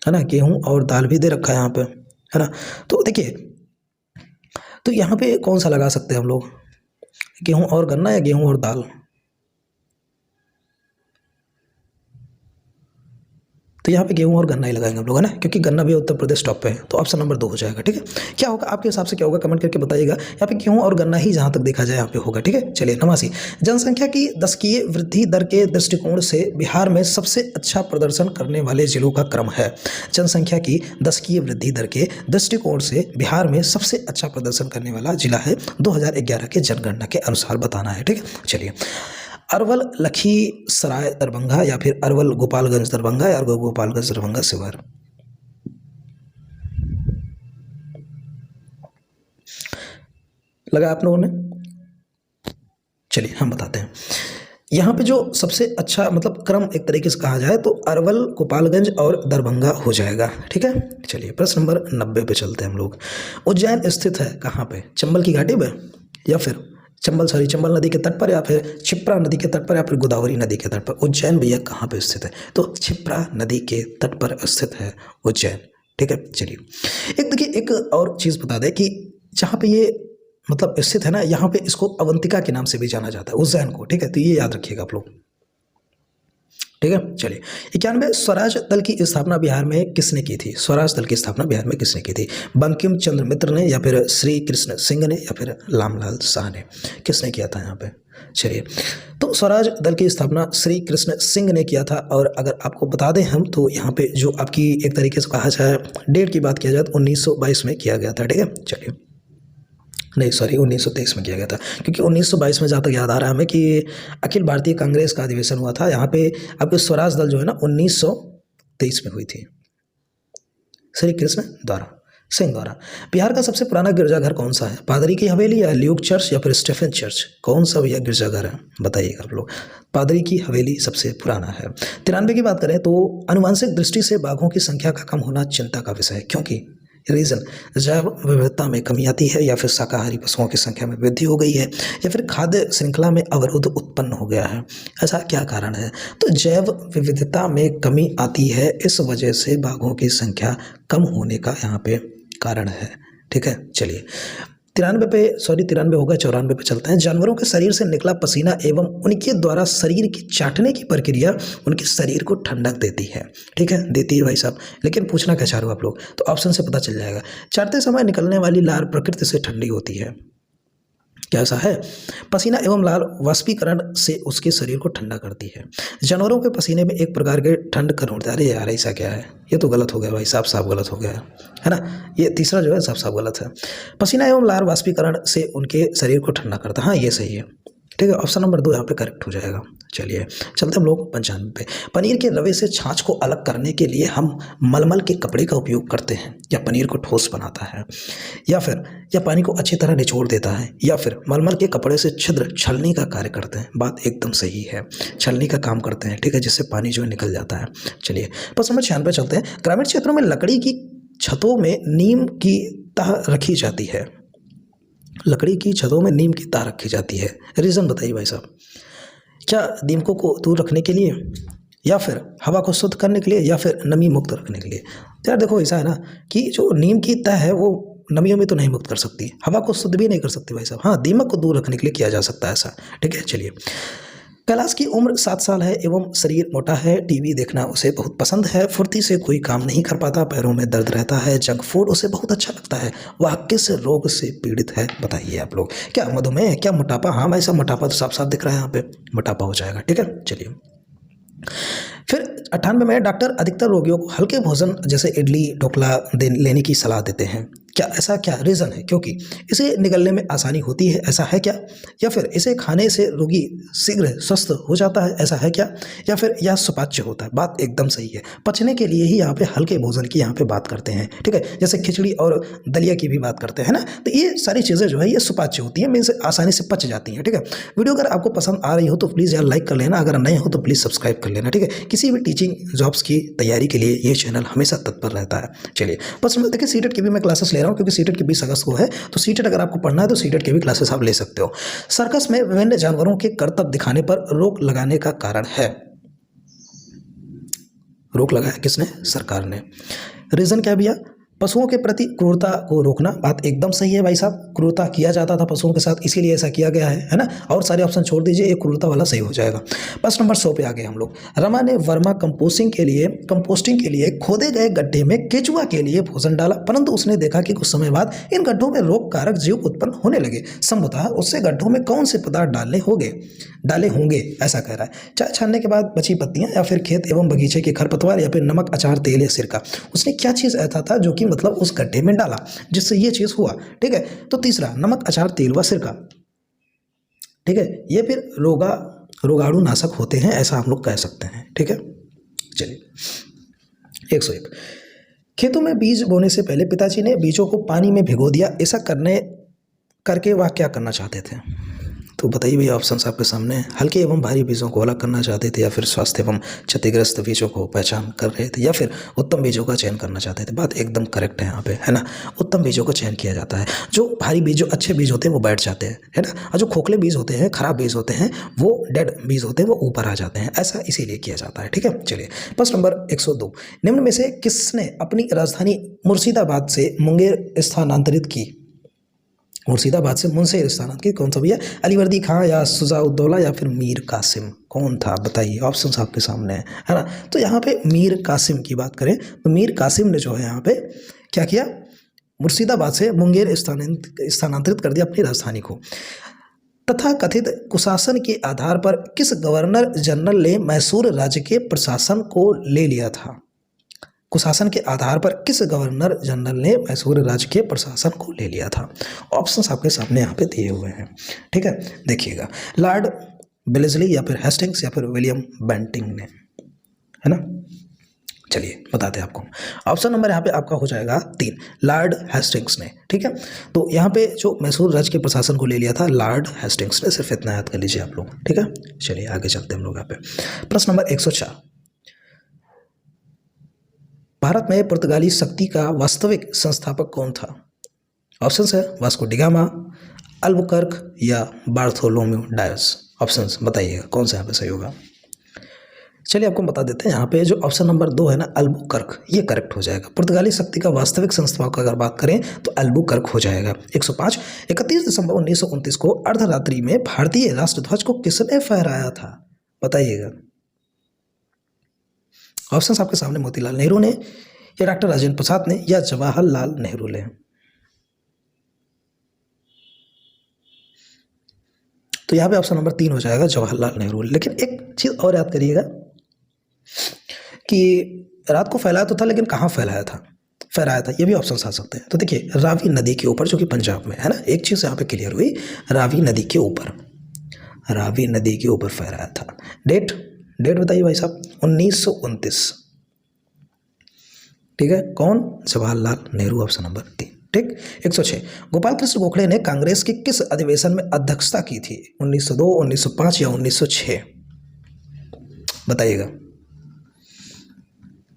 है ना, गेहूं और दाल भी दे रखा है यहाँ पे, है ना। तो देखिए, तो यहाँ पे कौन सा लगा सकते हैं हम लोग? गेहूं और गन्ना, या गेहूं और दाल? तो यहाँ पे गेहूं और गन्ना ही लगाएंगे हम लोग, है ना, क्योंकि गन्ना भी उत्तर प्रदेश टॉप पे है, तो ऑप्शन नंबर 2 हो जाएगा। ठीक है, क्या होगा आपके हिसाब से, क्या होगा कमेंट करके बताइएगा। यहाँ पे गेहूं और गन्ना ही जहाँ तक देखा जाए यहाँ पे होगा। ठीक है, चलिए 89, जनसंख्या की दशकीय वृद्धि दर के दृष्टिकोण से बिहार में सबसे अच्छा प्रदर्शन करने वाले जिलों का क्रम है। जनसंख्या की दशकीय वृद्धि दर के दृष्टिकोण से बिहार में सबसे अच्छा प्रदर्शन करने वाला जिला है 2011 के जनगणना के अनुसार बताना है। ठीक है, चलिए अरवल लखीसराय दरभंगा, या फिर अरवल गोपालगंज दरभंगा, या अरवल गोपालगंज दरभंगा शिवहर? लगा आप लोगों ने? चलिए हम बताते हैं, यहाँ पे जो सबसे अच्छा मतलब क्रम एक तरीके से कहा जाए तो अरवल, गोपालगंज और दरभंगा हो जाएगा। ठीक है, चलिए प्रश्न नंबर 90 पे चलते हैं हम लोग। उज्जैन स्थित है कहाँ पे? चंबल की घाटी पे, या फिर चंबल नदी के तट पर, या फिर क्षिप्रा नदी के तट पर, या फिर गोदावरी नदी के तट पर? उज्जैन भैया कहाँ पे स्थित है? तो क्षिप्रा नदी के तट पर स्थित है उज्जैन। ठीक है, चलिए एक देखिए एक और चीज़ बता दें कि जहाँ पे ये मतलब स्थित है ना, यहाँ पे इसको अवंतिका के नाम से भी जाना जाता है, उज्जैन को। ठीक है, तो ये याद रखिएगा आप लोग। ठीक है। चलिए 91 स्वराज दल की स्थापना बिहार में किसने की थी? स्वराज दल की स्थापना बिहार में किसने की थी? बंकिम चंद्र मित्र ने, या फिर श्री कृष्ण सिंह ने, या फिर रामलाल शाह ने? किसने किया था यहाँ पे? चलिए, तो स्वराज दल की स्थापना श्री कृष्ण सिंह ने किया था। और अगर आपको बता दें हम, तो यहाँ पे जो आपकी एक तरीके से कहा जाए डेट की बात किया जाए तो 1922 में किया गया था। ठीक है। चलिए, नहीं सॉरी 1923 में किया गया था, क्योंकि 1922 में जहाँ तक याद आ रहा है हमें कि अखिल भारतीय कांग्रेस का अधिवेशन हुआ था। यहाँ पे आपके स्वराज दल जो है ना 1923 में हुई थी, श्री कृष्ण द्वारा सिंह द्वारा। बिहार का सबसे पुराना गिरजाघर कौन सा है? पादरी की हवेली, या ल्यूक चर्च, या फिर स्टेफन चर्च? कौन सा भैया गिरजाघर है बताइएगा आप लोग। पादरी की हवेली सबसे पुराना है। 93 की बात करें तो आनुवंशिक दृष्टि से बाघों की संख्या का कम होना चिंता का विषय है, क्योंकि रीज़न जैव विविधता में कमी आती है, या फिर शाकाहारी पशुओं की संख्या में वृद्धि हो गई है, या फिर खाद्य श्रृंखला में अवरोध उत्पन्न हो गया है। ऐसा क्या कारण है? तो जैव विविधता में कमी आती है, इस वजह से बाघों की संख्या कम होने का यहाँ पे कारण है। ठीक है। चलिए 93 होगा, 94 पे चलते हैं। जानवरों के शरीर से निकला पसीना एवं उनके द्वारा शरीर की चाटने की प्रक्रिया उनके शरीर को ठंडक देती है। ठीक है, देती है भाई साहब। लेकिन पूछना क्या चाह रहे हो आप लोग, तो ऑप्शन से पता चल जाएगा। चाटते समय निकलने वाली लार प्रकृति से ठंडी होती है। क्या ऐसा है? पसीना एवं लाल वाष्पीकरण से उसके शरीर को ठंडा करती है। जानवरों के पसीने में एक प्रकार के ठंड कर उठता है। अरे यार ऐसा क्या है? ये तो गलत हो गया भाई, साफ साफ गलत हो गया है ना। ये तीसरा जो है साफ साफ गलत है। पसीना एवं लाल वाष्पीकरण से उनके शरीर को ठंडा करता है, हाँ ये सही है। ठीक है, ऑप्शन नंबर 2 यहाँ पे करेक्ट हो जाएगा। चलिए चलते हम लोग 95 पे। पनीर के रवे से छाछ को अलग करने के लिए हम मलमल के कपड़े का उपयोग करते हैं, या पनीर को ठोस बनाता है, या पानी को अच्छी तरह निचोड़ देता है, या फिर मलमल के कपड़े से छिद्र छलनी का कार्य करते हैं। बात एकदम सही है, छलनी का काम करते हैं। ठीक है, जिससे पानी जो है निकल जाता है। चलिए प्रश्न नंबर 96 चलते हैं। ग्रामीण क्षेत्रों में लकड़ी की छतों में नीम की तह रखी जाती है। लकड़ी की छतों में नीम की तार रखी जाती है, रीज़न बताइए भाई साहब। क्या दीमकों को दूर रखने के लिए, या फिर हवा को शुद्ध करने के लिए, या फिर नमी मुक्त रखने के लिए? यार देखो ऐसा है ना कि जो नीम की तह है वो नमियों में तो नहीं मुक्त कर सकती, हवा को शुद्ध भी नहीं कर सकती भाई साहब। हाँ, दीमक को दूर रखने के लिए किया जा सकता है ऐसा। ठीक है। चलिए, कैलाश की उम्र 7 साल है एवं शरीर मोटा है। टीवी देखना उसे बहुत पसंद है। फुर्ती से कोई काम नहीं कर पाता। पैरों में दर्द रहता है। जंक फूड उसे बहुत अच्छा लगता है। वह किस रोग से पीड़ित है बताइए आप लोग। क्या मधुमेह, क्या मोटापा? हाँ भाई साहब, मोटापा तो साफ साफ दिख रहा है यहाँ पे, मोटापा हो जाएगा। ठीक है। चलिए फिर 98 में डॉक्टर अधिकतर रोगियों को हल्के भोजन जैसे इडली ढोकला लेने की सलाह देते हैं। क्या ऐसा क्या रीज़न है? क्योंकि इसे निगलने में आसानी होती है, ऐसा है क्या? या फिर इसे खाने से रोगी शीघ्र स्वस्थ हो जाता है, ऐसा है क्या? या फिर यह सुपाच्य होता है? बात एकदम सही है, पचने के लिए ही यहाँ पे हल्के भोजन की यहाँ पे बात करते हैं। ठीक है, जैसे खिचड़ी और दलिया की भी बात करते हैं ना, तो ये सारी चीज़ें जो है ये सुपाच्य होती हैं, मीन्स आसानी से पच जाती हैं। ठीक है, वीडियो अगर आपको पसंद आ रही हो तो प्लीज़ यार लाइक कर लेना, अगर नए हो तो प्लीज़ सब्सक्राइब कर लेना। ठीक है, किसी भी टीचिंग जॉब्स की तैयारी के लिए ये चैनल हमेशा तत्पर रहता है। चलिए बस देखिए, सीटेट की भी मैं क्लासेस ले रहा हूँ, क्योंकि सीटेट की 20 अगस्त को है, तो सीटेट अगर आपको पढ़ना है तो सीटेट की भी क्लासेस आप ले सकते हो। सर्कस में विभिन्न जानवरों के करतब दिखाने पर रोक लगाने का कारण है। रोक लगाया किसने? सरकार ने। रीजन क्या है भैया? पशुओं के प्रति क्रूरता को रोकना। बात एकदम सही है भाई साहब, क्रूरता किया जाता था पशुओं के साथ, इसीलिए ऐसा किया गया है ना। और सारे ऑप्शन छोड़ दीजिए, एक क्रूरता वाला सही हो जाएगा। प्रश्न नंबर 100 पे आ गए हम लोग। रमा ने वर्मा कंपोस्टिंग के लिए खोदे गए गड्ढे में केचुआ के लिए भोजन डाला, परंतु उसने देखा कि कुछ समय बाद इन गड्ढों में रोग कारक जीव उत्पन्न होने लगे। संभवतः उससे गड्ढों में कौन से पदार्थ डाले होंगे ऐसा कह रहा है। चाय छानने के बाद बची पत्तियां, या फिर खेत एवं बगीचे के खरपतवार, या फिर नमक, अचार, तेल या सिरका? उसने क्या चीज़ ऐसा था जो कि मतलब उस गड्ढे में डाला जिससे ये चीज़ हुआ? ठीक है, तो तीसरा नमक, अचार, तेल व सिरका। ठीक है, ये फिर रोगाणु नाशक होते हैं, ऐसा हम लोग कह सकते हैं। ठीक है। चलिए 101। खेतों में बीज बोने से पहले पिताजी ने बीजों को पानी में भिगो दिया, ऐसा करके वह क्या करना चाहते थे? तो बताइए भैया, ऑप्शन आपके सामने। हल्के एवं भारी बीजों को अलग करना चाहते थे, या फिर स्वास्थ्य एवं क्षतिग्रस्त बीजों को पहचान कर रहे थे, या फिर उत्तम बीजों का चयन करना चाहते थे? बात एकदम करेक्ट है यहाँ पे, है ना। उत्तम बीजों का चयन किया जाता है। जो भारी बीज, जो अच्छे बीज होते हैं वो बैठ जाते हैं, है ना, और जो खोखले बीज होते हैं, खराब बीज होते हैं, वो डेड बीज होते हैं, वो ऊपर आ जाते हैं। ऐसा इसीलिए किया जाता है। ठीक है। चलिए प्रश्न नंबर 102। निम्न में से किसने अपनी राजधानी मुर्शिदाबाद से मुंगेर स्थानांतरित की? मुर्शिदाबाद से मुंशेर स्थानांतरित कौन था भैया? अलीवर्दी खां या शुजाउद्दौला या फिर मीर कासिम, कौन था बताइए? ऑप्शन आपके सामने है ना। तो यहाँ पे मीर कासिम की बात करें तो मीर कासिम ने जो है यहाँ पे क्या किया, मुर्शिदाबाद से मुंगेर स्थानांतरित कर दिया अपनी राजधानी को। तथा कथित कुशासन के आधार पर किस गवर्नर जनरल ने मैसूर राज्य के प्रशासन को ले लिया था? कुशासन के आधार पर किस गवर्नर जनरल ने मैसूर राज्य के प्रशासन को ले लिया था? ऑप्शंस आपके सामने यहाँ पे दिए हुए हैं, ठीक है, देखिएगा। लॉर्ड वेलेस्ली या फिर हेस्टिंग्स या फिर विलियम बेंटिंग ने, है ना। चलिए बताते हैं आपको। ऑप्शन नंबर यहाँ पे आपका हो जाएगा 3, लॉर्ड हेस्टिंग्स ने, ठीक है। तो यहाँ पे जो मैसूर राज्य के प्रशासन को ले लिया था लॉर्ड हेस्टिंग्स ने, सिर्फ इतना याद कर लीजिए आप लोग, ठीक है। चलिए आगे चलते हैं हम लोग यहाँ पे। प्रश्न नंबर 104, भारत में पुर्तगाली शक्ति का वास्तविक संस्थापक कौन था? ऑप्शंस है वास्को डी गामा, अल्बुकर्क या बार्थोलोम्यू डायस। ऑप्शंस बताइएगा कौन सा यहाँ पे सही होगा। चलिए आपको बता देते हैं, यहाँ पे जो ऑप्शन नंबर 2 है ना अल्बुकर्क, ये करेक्ट हो जाएगा। पुर्तगाली शक्ति का वास्तविक संस्थापक की अगर बात करें तो अल्बुकर्क हो जाएगा। 105, 31 दिसंबर 1929 को अर्धरात्रि में भारतीय राष्ट्रध्वज को किसने फहराया था? बताइएगा। ऑप्शंस आपके सामने, मोतीलाल नेहरू ने या डॉक्टर राजेंद्र प्रसाद ने या जवाहरलाल नेहरू ने। तो यहाँ पे ऑप्शन नंबर 3 हो जाएगा जवाहरलाल नेहरू। लेकिन एक चीज और याद करिएगा कि रात को फैलाया तो था, लेकिन कहाँ फैलाया था, फहराया था, ये भी ऑप्शन आ सकते हैं। तो देखिए रावी नदी के ऊपर, जो कि पंजाब में है ना। एक चीज यहाँ पे क्लियर हुई, रावी नदी के ऊपर, रावी नदी के ऊपर फहराया था। डेट बताइए भाई साहब। 1929, ठीक है। कौन? जवाहरलाल नेहरू, ऑप्शन नंबर 3, ठीक। 106, गोपाल कृष्ण गोखले ने कांग्रेस के किस अधिवेशन में अध्यक्षता की थी? 1902, 1905 या 1906? बताइएगा।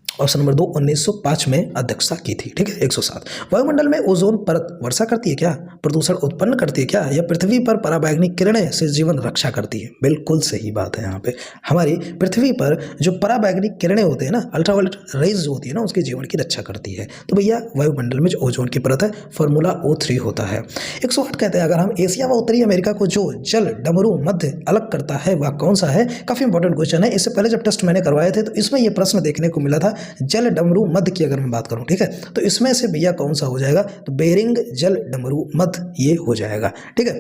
ऑप्शन नंबर 2, 1905 में अध्यक्षता की थी, ठीक है। 107, वायुमंडल में ओजोन परत वर्षा करती है क्या, प्रदूषण उत्पन्न करती है क्या, या पृथ्वी पर पराबैंगनी किरणें से जीवन रक्षा करती है? बिल्कुल सही बात है। यहाँ पे हमारी पृथ्वी पर जो पराबैंगनी किरणें होते हैं ना, अल्ट्रावायलेट रेज जो होती है ना, उसके जीवन की रक्षा करती है। तो भैया वायुमंडल में जो ओजोन की परत है फॉर्मूला O3 होता है। 108 कहते हैं, अगर हम एशिया व उत्तरी अमेरिका को जो जल डमरू मध्य अलग करता है वह कौन सा है? काफी इंपॉर्टेंट क्वेश्चन है। इससे पहले जब टेस्ट मैंने करवाए थे तो इसमें यह प्रश्न देखने को मिला था, जल डमरू मध्य की अगर मैं बात करूं, ठीक है। तो इसमें से भैया कौन सा हो जाएगा? तो बेरिंग जल डमरू मध्य ये हो जाएगा, ठीक है।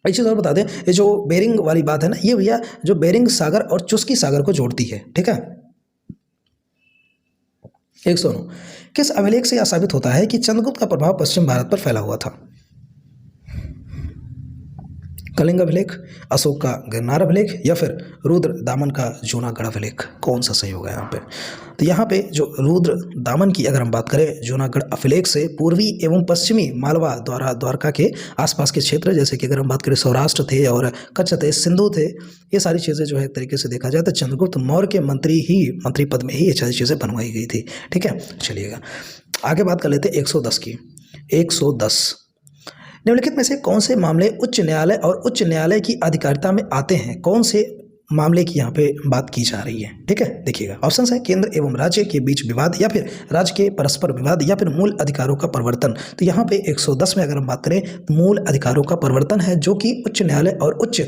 एक चीज और बता दें, ये जो बेरिंग वाली बात है ना, ये भैया जो बेरिंग सागर और चुस्की सागर को जोड़ती है, ठीक है। 109, किस अभिलेख से यह साबित होता है कि चंद्रगुप्त का प्रभाव पश्चिम भारत पर फैला हुआ था? कलिंग अभिलेख, अशोक का गिरनार अभिलेख या फिर रुद्र दामन का जूनागढ़ अभिलेख? कौन सा सही होगा यहाँ पे? तो यहाँ पे जो रुद्र दामन की अगर हम बात करें, जूनागढ़ अभिलेख से पूर्वी एवं पश्चिमी मालवा द्वारका के आसपास के क्षेत्र, जैसे कि अगर हम बात करें सौराष्ट्र थे और कच्छ थे, सिंधु थे, ये सारी चीज़ें जो है एक तरीके से देखा जाए तो चंद्रगुप्त मौर्य के मंत्री पद में ही ये सारी चीज़ें बनवाई गई थी, ठीक है। चलिएगा आगे बात कर लेते हैं 110 की। 110, निम्नलिखित में से कौन से मामले उच्च न्यायालय और उच्च न्यायालय की अधिकारिता में आते हैं? कौन से मामले की यहाँ पे बात की जा रही है, ठीक है। देखिएगा ऑप्शंस है, केंद्र एवं राज्य के बीच विवाद या फिर राज्य के परस्पर विवाद या फिर मूल अधिकारों का परिवर्तन। तो यहाँ पे 110 में अगर हम बात करें तो मूल अधिकारों का परिवर्तन है, जो कि उच्च न्यायालय और उच्च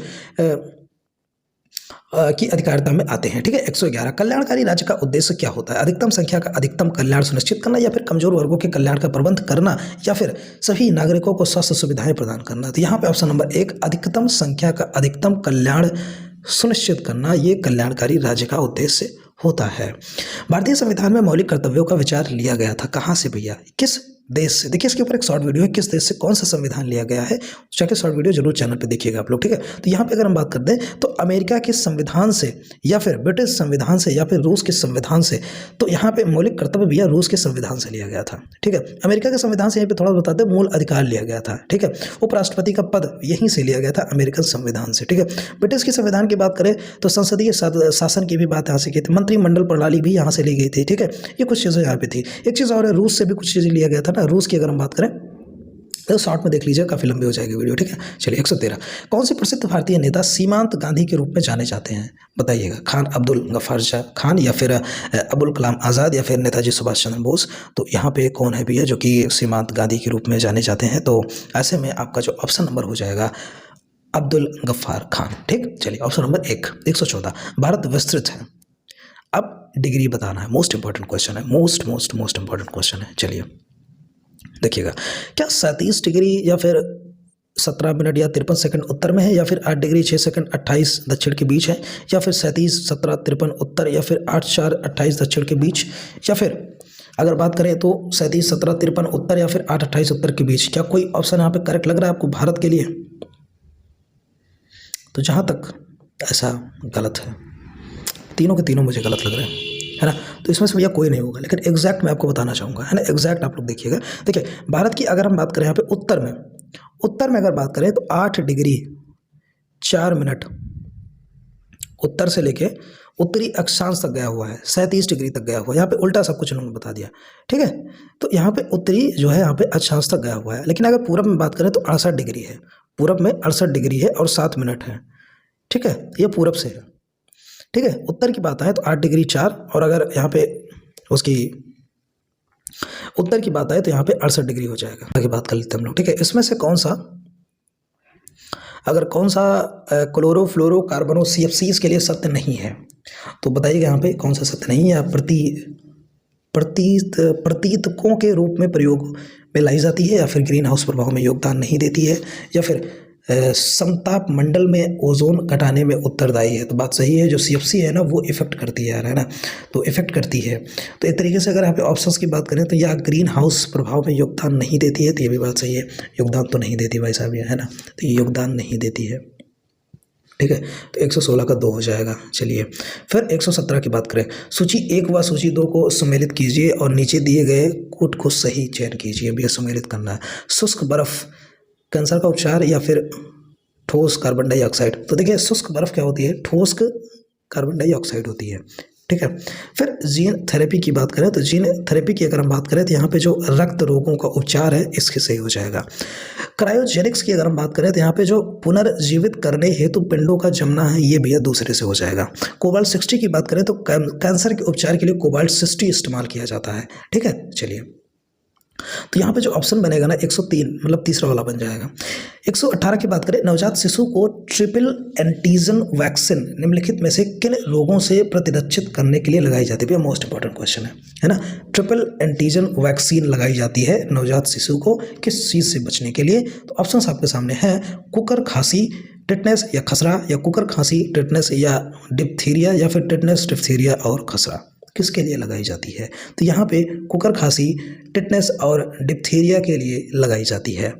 की अधिकारिता में आते हैं, ठीक है। 111, कल्याणकारी राज्य का उद्देश्य क्या होता है? अधिकतम संख्या का अधिकतम कल्याण सुनिश्चित करना या फिर कमजोर वर्गों के कल्याण का प्रबंध करना या फिर सभी नागरिकों को स्वास्थ्य सुविधाएं प्रदान करना? तो यहाँ पे ऑप्शन नंबर 1, अधिकतम संख्या का अधिकतम कल्याण सुनिश्चित करना, ये कल्याणकारी राज्य का उद्देश्य होता है। भारतीय संविधान में मौलिक कर्तव्यों का विचार लिया गया था कहाँ से भैया? किस देश से? देखिए इसके ऊपर एक शॉर्ट वीडियो है, किस देश से कौन सा संविधान लिया गया है, जाके शॉर्ट वीडियो जरूर चैनल पे देखिएगा आप लोग, ठीक है। तो यहाँ पे अगर हम बात कर दें तो अमेरिका के संविधान से या फिर ब्रिटिश संविधान से या फिर रूस के संविधान से, तो यहाँ पे मौलिक कर्तव्य भैया रूस के संविधान से लिया गया था, ठीक है। अमेरिका के संविधान से यहाँ पे थोड़ा बताते हैं, मूल अधिकार लिया गया था, ठीक है। उपराष्ट्रपति का पद यहीं से लिया गया था, अमेरिकन संविधान से, ठीक है। ब्रिटिश के संविधान की बात करें तो संसदीय शासन की भी बात यहाँ से की थी, मंत्रिमंडल प्रणाली भी यहाँ से ली गई थी, ठीक है। ये कुछ चीज़ें यहाँ पे थी। एक चीज़ और है, रूस से भी कुछ चीज़ें लिया गया था ना, रूस की अगर हम बात करें तो शॉर्ट में देख लीजिए, काफ़ी लंबी हो जाएगी वीडियो, ठीक है। चलिए 113, कौन से प्रसिद्ध भारतीय नेता सीमांत गांधी के रूप में जाने जाते हैं, बताइएगा। खान अब्दुल गफ्फार खान, या फिर अबुल कलाम आज़ाद, या फिर नेताजी सुभाष चंद्र बोस। तो यहाँ पे कौन है भैया जो कि सीमांत गांधी के रूप में जाने जाते हैं? तो ऐसे में आपका जो ऑप्शन नंबर हो जाएगा अब्दुल गफ्फार खान, ठीक। चलिए ऑप्शन नंबर 114, भारत विस्तृत है। अब डिग्री बताना है, मोस्ट इंपॉर्टेंट क्वेश्चन है, मोस्ट इंपॉर्टेंट क्वेश्चन है। चलिए देखिएगा, क्या 37 डिग्री या फिर 17 मिनट या 53 सेकंड उत्तर में है, या फिर 8 डिग्री 6 सेकंड 28 दक्षिण के बीच है, या फिर 37 17 53 उत्तर, या फिर 8 4 28 दक्षिण के बीच, या फिर अगर बात करें तो 37 17 53 उत्तर, या फिर 8 28 उत्तर के बीच। क्या कोई ऑप्शन यहाँ पे करेक्ट लग रहा है आपको भारत के लिए? तो जहाँ तक ऐसा गलत है, तीनों के तीनों मुझे गलत लग रहे हैं, है ना। तो इसमें से भैया कोई नहीं होगा, लेकिन एग्जैक्ट मैं आपको बताना चाहूँगा, है ना। एग्जैक्ट आप लोग देखिएगा। देखिए भारत की अगर हम बात करें यहाँ पे उत्तर में अगर बात करें तो 8 डिग्री 4 मिनट उत्तर से लेके उत्तरी अक्षांश तक गया हुआ है, 37 डिग्री तक गया हुआ है। यहाँ पे उल्टा सब कुछ उन्होंने बता दिया, ठीक है। तो यहाँ पे उत्तरी जो है यहाँ पे अक्षांश तक गया हुआ है। लेकिन अगर पूरब में बात करें तो 68 डिग्री है, पूरब में 68 डिग्री है और 7 मिनट है, ठीक है। ये पूरब से है, ठीक है। उत्तर की बात आए तो 8 डिग्री 4, और अगर यहाँ पे उसकी उत्तर की बात आए तो यहाँ पे 68 डिग्री हो जाएगा। आगे बात कर लेते हैं हम लोग, ठीक है। इसमें से कौन सा क्लोरोफ्लोरोकार्बनो CFCs के लिए सत्य नहीं है, तो बताइएगा यहाँ पे कौन सा सत्य नहीं है। प्रतीतकों के रूप में प्रयोग में लाई जाती है, या फिर ग्रीन हाउस प्रभाव में योगदान नहीं देती है, या फिर समताप मंडल में ओजोन घटाने में उत्तरदायी है। तो बात सही है, जो CFC है ना वो इफेक्ट करती है यार, है ना, तो इफेक्ट करती है। तो एक तरीके से अगर यहाँ पे ऑप्शंस की बात करें तो या ग्रीन हाउस प्रभाव में योगदान नहीं देती है, तो ये भी बात सही है, योगदान तो नहीं देती भाई साहब, है ना, तो ये योगदान नहीं देती है, ठीक है। तो 116 का 2 हो जाएगा। चलिए फिर 117 की बात करें, सूची 1 व सूची 2 को सम्मिलित कीजिए और नीचे दिए गए कूट को सही चयन कीजिए। भी सम्मिलित करना है। शुष्क बर्फ कैंसर का उपचार, या फिर ठोस कार्बन डाइऑक्साइड। तो देखिए शुष्क बर्फ क्या होती है, ठोस कार्बन डाइऑक्साइड होती है, ठीक है। फिर जीन थेरेपी की बात करें तो जीन थेरेपी की अगर हम बात करें तो यहाँ पे जो रक्त रोगों का उपचार है इसके सही हो जाएगा। क्रायोजेनिक्स की अगर हम बात करें तो यहाँ पे जो पुनर्जीवित करने हेतु पिंडों का जमना है ये भैया दूसरे से हो जाएगा। कोबाल्ट 60 की बात करें तो कैंसर के उपचार के लिए कोबाल्ट 60 इस्तेमाल किया जाता है, ठीक है। चलिए तो यहाँ पे जो ऑप्शन बनेगा ना 103 मतलब तीसरा वाला बन जाएगा। 118 की बात करें, नवजात शिशु को ट्रिपल एंटीजन वैक्सीन निम्नलिखित में से किन रोगों से प्रतिरक्षित करने के लिए लगाई जाती है? मोस्ट इंपॉर्टेंट क्वेश्चन है ना। ट्रिपल एंटीजन वैक्सीन लगाई जाती है नवजात शिशु को किस चीज़ से बचने के लिए? तो ऑप्शन आपके सामने है, कुकर खांसी टिटनेस या खसरा, या कुकर खांसी टिटनेस या डिप्थीरिया, या फिर टिटनेस डिप्थीरिया और खसरा। किसके लिए लगाई जाती है? तो यहाँ पे कुकर खांसी टिटनेस और डिप्थीरिया के लिए लगाई जाती है।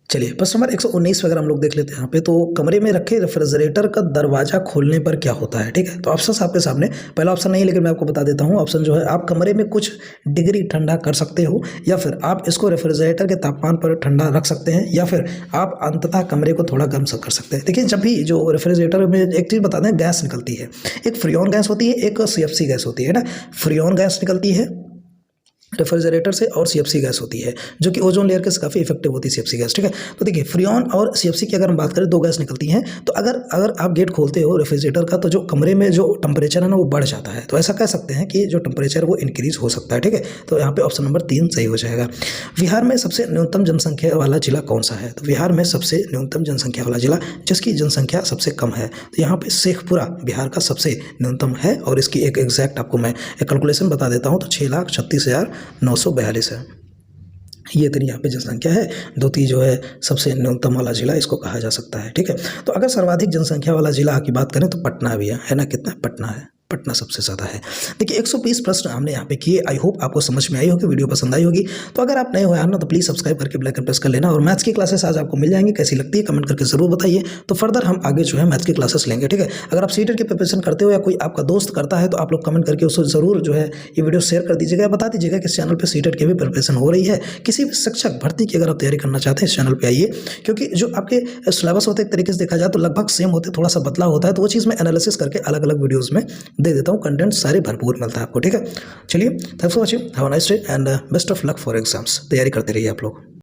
चलिए प्रश्न नंबर 119 अगर हम लोग देख लेते हैं यहाँ पे, तो कमरे में रखे रेफ्रिजरेटर का दरवाजा खोलने पर क्या होता है, ठीक है। तो ऑप्शन आपके सामने, पहला ऑप्शन नहीं है लेकिन मैं आपको बता देता हूँ। ऑप्शन जो है, आप कमरे में कुछ डिग्री ठंडा कर सकते हो, या फिर आप इसको रेफ्रिजरेटर के तापमान पर ठंडा रख सकते हैं, या फिर आप अंततः कमरे को थोड़ा गर्म कर सकते हैं। देखिए जब भी जो रेफ्रिजरेटर में एक चीज़ बता दें, गैस निकलती है, एक फ्रियोन गैस होती है, एक CFC गैस होती है ना। फ्रियोन गैस निकलती है रेफ्रिजरेटर से, और CFC गैस होती है जो कि ओजोन लेयर के से काफ़ी इफेक्टिव होती है CFC गैस, ठीक है। तो देखिए फ्रियोन और CFC की अगर हम बात करें, 2 गैस निकलती हैं। तो अगर आप गेट खोलते हो रेफ्रिजरेटर का, तो जो कमरे में जो टेम्परेचर है ना वो बढ़ जाता है। तो ऐसा कह सकते हैं कि जो टेम्परेचर वो इंक्रीज हो सकता है, ठीक है। तो यहाँ पे ऑप्शन नंबर 3 सही हो जाएगा। बिहार में सबसे न्यूनतम जनसंख्या वाला जिला कौन सा है? तो बिहार में सबसे न्यूनतम जनसंख्या वाला जिला जिसकी जनसंख्या सबसे कम है, तो यहाँ पे शेखपुरा बिहार का सबसे न्यूनतम है। और इसकी एक एग्जैक्ट आपको मैं एक कैलकुलेशन बता देता हूँ, तो 6,36,942 है। ये इतनी यहाँ पे जनसंख्या है। द्वितीय जो है सबसे न्यूनतम वाला जिला इसको कहा जा सकता है, ठीक है। तो अगर सर्वाधिक जनसंख्या वाला जिला की बात करें तो पटना भी है ना। कितना? पटना है, पटना सबसे ज़्यादा है। देखिए 120 प्रश्न हमने यहाँ पे किए। आई होप आपको समझ में आई होगी, वीडियो पसंद आई होगी। तो अगर आप नए हो यार ना, तो प्लीज़ सब्सक्राइब करके बेल आइकन प्रेस कर लेना। और मैथ्स की क्लासेस आज आपको मिल जाएंगी, कैसी लगती है कमेंट करके जरूर बताइए। तो फर्दर हम आगे जो है मैथ्स की क्लासेस लेंगे, ठीक है। अगर आप सीटेट की प्रिपरेशन करते हो या कोई आपका दोस्त करता है, तो आप लोग कमेंट करके उसको जरूर जो है ये वीडियो शेयर कर दीजिएगा, बता दीजिएगा कि इस चैनल पर सीटेट की भी प्रिपरेशन हो रही है। किसी भी शिक्षक भर्ती की अगर आप तैयारी करना चाहते हैं, इस चैनल पर आइए, क्योंकि जो आपके सिलेबस होते हैं एक तरीके से देखा जाए तो लगभग सेम होते हैं, थोड़ा सा बदलाव होता है। तो वो चीज़ मैं एनालिसिस करके अलग अलग वीडियोज़ में दे देता हूँ, कंटेंट सारे भरपूर मिलता है आपको, ठीक है। चलिए, thanks for watching, have a nice day and best of luck for exams. तैयारी करते रहिए आप लोग।